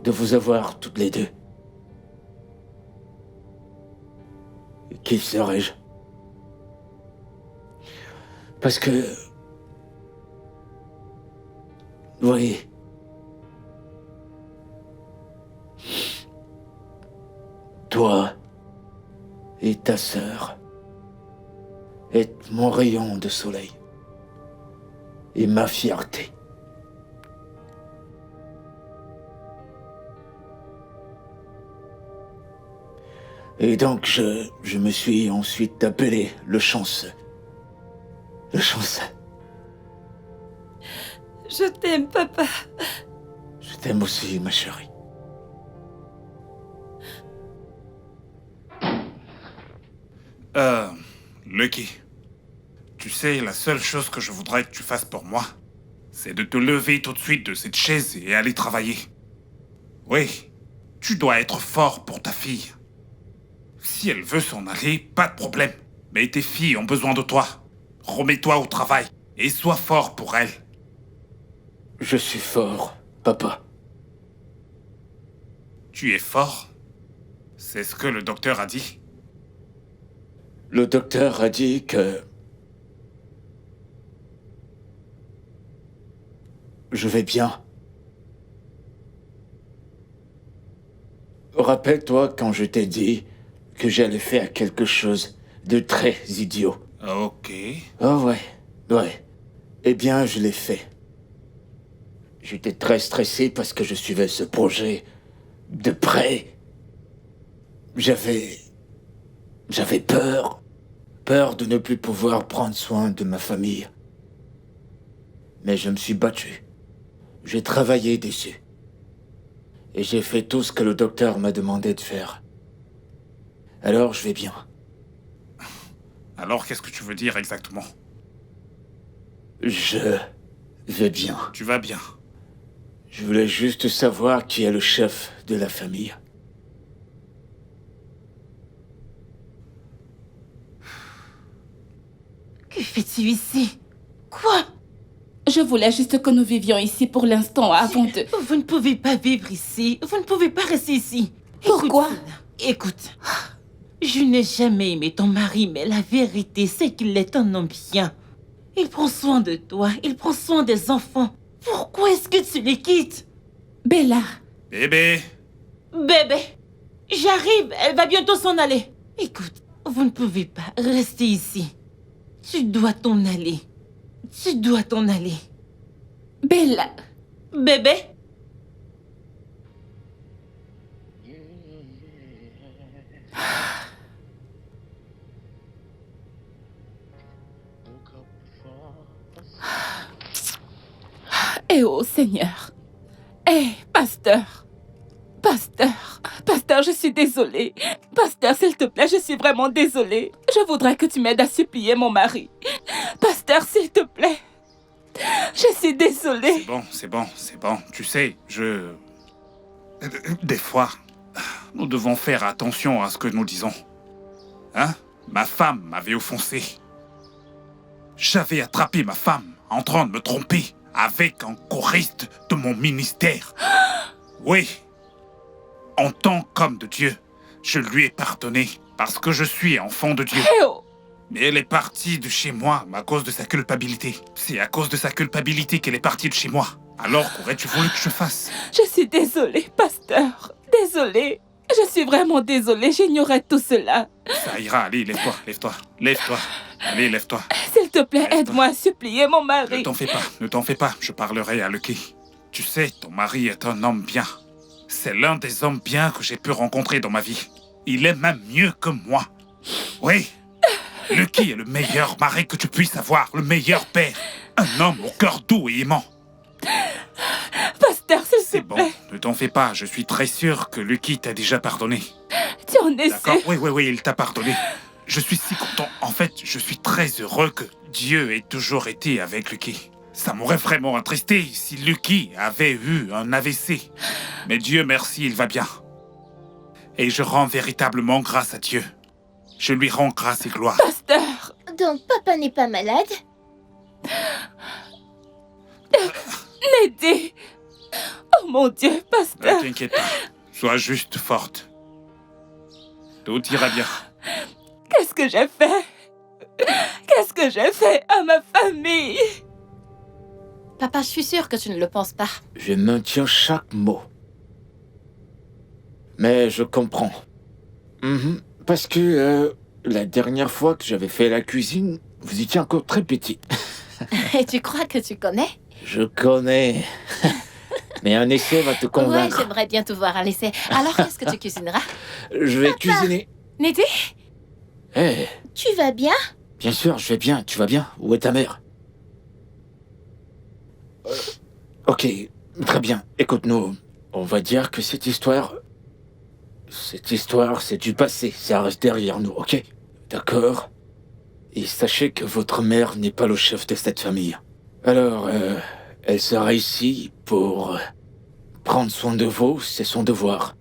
de vous avoir toutes les deux. Qui serais-je? Parce que... Oui. Toi et ta sœur êtes mon rayon de soleil et ma fierté. Et donc je me suis ensuite appelé le chanceux. Le chanceux. Je t'aime, papa. Je t'aime aussi, ma chérie. Lucky, tu sais, la seule chose que je voudrais que tu fasses pour moi, c'est de te lever tout de suite de cette chaise et aller travailler. Oui, tu dois être fort pour ta fille. Si elle veut s'en aller, pas de problème. Mais tes filles ont besoin de toi. Remets-toi au travail et sois fort pour elles. Je suis fort, papa. Tu es fort? C'est ce que le docteur a dit? Le docteur a dit que... je vais bien. Rappelle-toi quand je t'ai dit que j'allais faire quelque chose de très idiot. Ok. Oh ouais. Eh bien, je l'ai fait. J'étais très stressé parce que je suivais ce projet de près. J'avais peur. Peur de ne plus pouvoir prendre soin de ma famille. Mais je me suis battu. J'ai travaillé dessus. Et j'ai fait tout ce que le docteur m'a demandé de faire. Alors, je vais bien. Alors, qu'est-ce que tu veux dire exactement? Je vais bien. Tu vas bien. Je voulais juste savoir qui est le chef de la famille. Que fais-tu ici? Quoi? Je voulais juste que nous vivions ici pour l'instant avant de... Vous ne pouvez pas vivre ici. Vous ne pouvez pas rester ici. Pourquoi? Écoute. Je n'ai jamais aimé ton mari, mais la vérité, c'est qu'il est un homme bien. Il prend soin de toi. Il prend soin des enfants. Pourquoi est-ce que tu les quittes? Bella, Bébé, Bébé, j'arrive, elle va bientôt s'en aller. Écoute, vous ne pouvez pas rester ici. Tu dois t'en aller. Tu dois t'en aller. Bella. Bébé? Eh oh Seigneur. Eh, pasteur. Pasteur, je suis désolée. Pasteur, s'il te plaît, je suis vraiment désolée. Je voudrais que tu m'aides à supplier mon mari. Pasteur, s'il te plaît. Je suis désolée. c'est bon. Tu sais, Des fois, nous devons faire attention à ce que nous disons. Hein? Ma femme m'avait offensé. J'avais attrapé ma femme en train de me tromper avec un choriste de mon ministère. Oui. En tant qu'homme de Dieu, je lui ai pardonné parce que je suis enfant de Dieu. Mais elle est partie de chez moi à cause de sa culpabilité. C'est à cause de sa culpabilité qu'elle est partie de chez moi. Alors qu'aurais-tu voulu que je fasse? Je suis désolée, pasteur. Désolée. Je suis vraiment désolée, j'ignorais tout cela. Ça ira, allez, lève-toi. Allez, lève-toi. S'il te plaît, aide-moi à supplier mon mari. Ne t'en fais pas, je parlerai à Lucky. Tu sais, ton mari est un homme bien. C'est l'un des hommes bien que j'ai pu rencontrer dans ma vie. Il est même mieux que moi. Oui, Lucky est le meilleur mari que tu puisses avoir, le meilleur père. Un homme au cœur doux et aimant. Pasteur, s'il te plaît. Bon, ne t'en fais pas, je suis très sûr que Lucky t'a déjà pardonné. Tu en es sûr? D'accord, oui, il t'a pardonné. Je suis si content. En fait, je suis très heureux que Dieu ait toujours été avec Lucky. Ça m'aurait vraiment attristé si Lucky avait eu un AVC. Mais Dieu merci, il va bien. Et je rends véritablement grâce à Dieu. Je lui rends grâce et gloire. Pasteur! Donc papa n'est pas malade? Neddy! Oh mon Dieu, pasteur! Ne t'inquiète pas, sois juste forte. Tout ira bien. Qu'est-ce que j'ai fait? Qu'est-ce que j'ai fait à ma famille? Papa, je suis sûre que tu ne le penses pas. Je maintiens chaque mot. Mais je comprends. Parce que la dernière fois que j'avais fait la cuisine, vous étiez encore très petit. Et tu crois que tu connais? Je connais. Mais un essai va te convaincre. Ouais, j'aimerais bien te voir à l'essai. Alors, qu'est-ce que tu cuisineras? Je vais cuisiner. Neddy? Eh, Tu vas bien? bien sûr, je vais bien. Tu vas bien? Où est ta mère? Ok, très bien. Écoute-nous. On va dire que cette histoire, c'est du passé. Ça reste derrière nous, ok? D'accord? Et sachez que votre mère n'est pas le chef de cette famille. Alors, elle sera ici pour prendre soin de vous, c'est son devoir.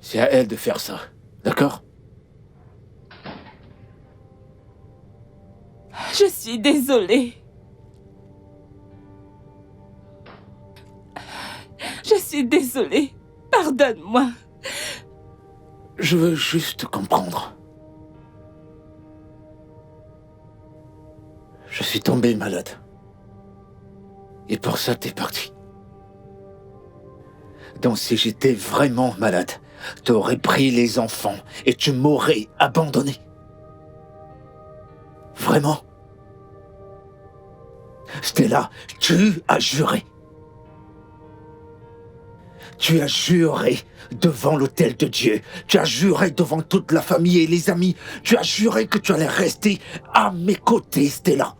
C'est à elle de faire ça, d'accord? Je suis désolée. Je suis désolée. Pardonne-moi. Je veux juste comprendre. Je suis tombé malade. Et pour ça, t'es parti. Donc si j'étais vraiment malade, t'aurais pris les enfants et tu m'aurais abandonné. Vraiment? Stella, tu as juré. Tu as juré devant l'autel de Dieu. Tu as juré devant toute la famille et les amis. Tu as juré que tu allais rester à mes côtés, Stella.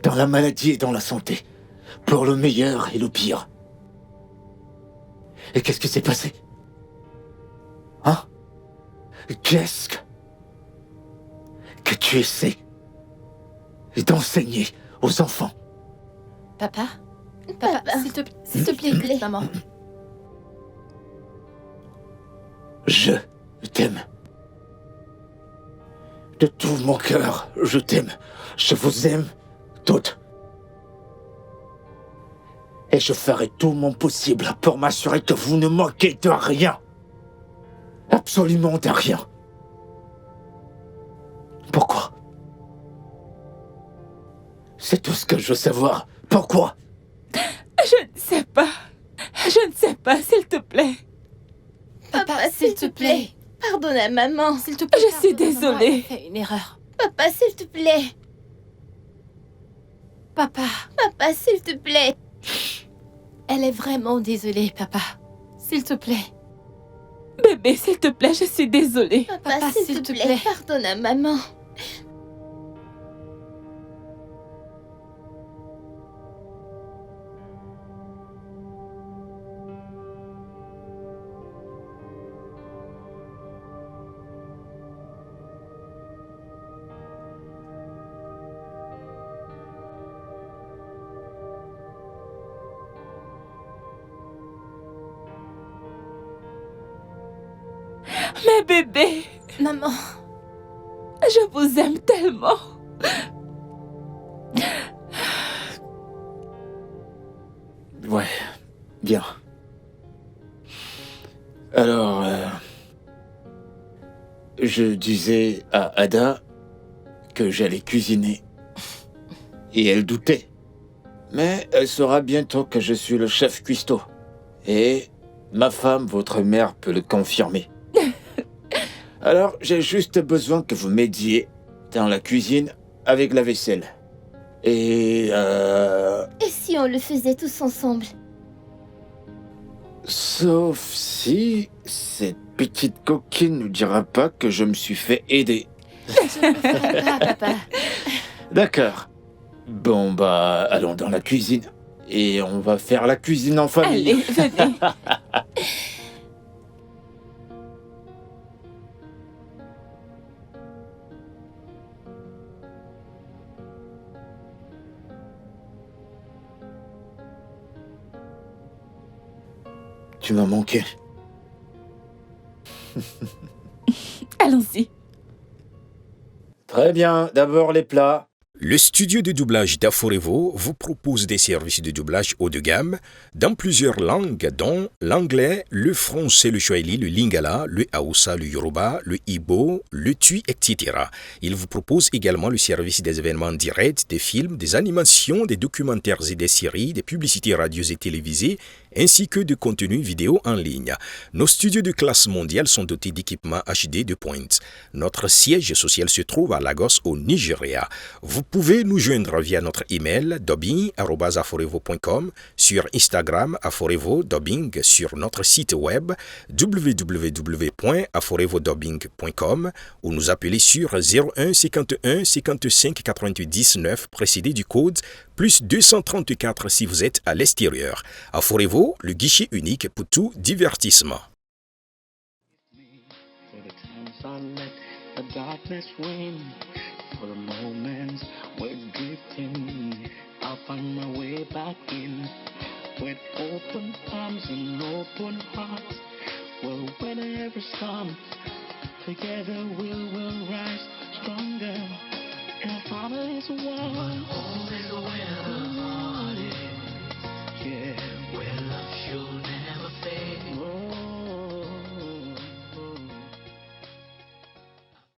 Dans la maladie et dans la santé. Pour le meilleur et le pire. Et qu'est-ce qui s'est passé? Hein? Qu'est-ce que tu essaies d'enseigner aux enfants? Papa, s'il te plaît, maman. Je t'aime. De tout mon cœur, je t'aime. Je vous aime toutes. Et je ferai tout mon possible pour m'assurer que vous ne manquez de rien. Absolument de rien. Pourquoi? C'est tout ce que je veux savoir. Pourquoi? Je ne sais pas. Papa, s'il te plaît. Papa, s'il te plaît. Pardonne à maman. S'il te plaît. Je suis pardonne-moi, désolée. j'ai fait une erreur. Papa, s'il te plaît. Papa, Papa, s'il te plaît. elle est vraiment désolée, papa. S'il te plaît. Bébé, s'il te plaît, je suis désolée. Papa, s'il te plaît. Pardonne à maman. Mais bébé, Maman, je vous aime tellement. Ouais, bien. Alors, je disais à Ada que j'allais cuisiner. Et elle doutait. Mais elle saura bientôt que je suis le chef cuistot. Et ma femme, votre mère, peut le confirmer. Alors, j'ai juste besoin que vous m'aidiez dans la cuisine avec la vaisselle. Et Et si on le faisait tous ensemble? sauf si cette petite coquine ne dira pas que je me suis fait aider. je ne le ferai pas, papa. D'accord. Bon, bah, allons dans la cuisine. Et on va faire la cuisine en famille. Allez, venez. Tu m'as manqué. Allons-y. Très bien, d'abord les plats. Le studio de doublage d'Aforevo vous propose des services de doublage haut de gamme dans plusieurs langues dont l'anglais, le français, le swahili, le lingala, le haoussa, le yoruba, le igbo, le tui, etc. Il vous propose également le service des événements directs, des films, des animations, des documentaires et des séries, des publicités radios et télévisées, ainsi que de contenus vidéo en ligne. Nos studios de classe mondiale sont dotés d'équipements HD de pointe. Notre siège social se trouve à Lagos, au Nigeria. Vous pouvez nous joindre via notre email dubbing@aforevo.com, sur Instagram Aforevo Dubbing, sur notre site web www.aforevodubbing.com ou nous appeler sur 01 51 55 90 9 précédé du code plus 234 si vous êtes à l'extérieur. Aforevo, le guichet unique pour tout divertissement. The darkness win for the moments we're drifting. I'll find my way back in with open arms and open hearts. Well, whenever storm, together we'll rise stronger. Our Father is one.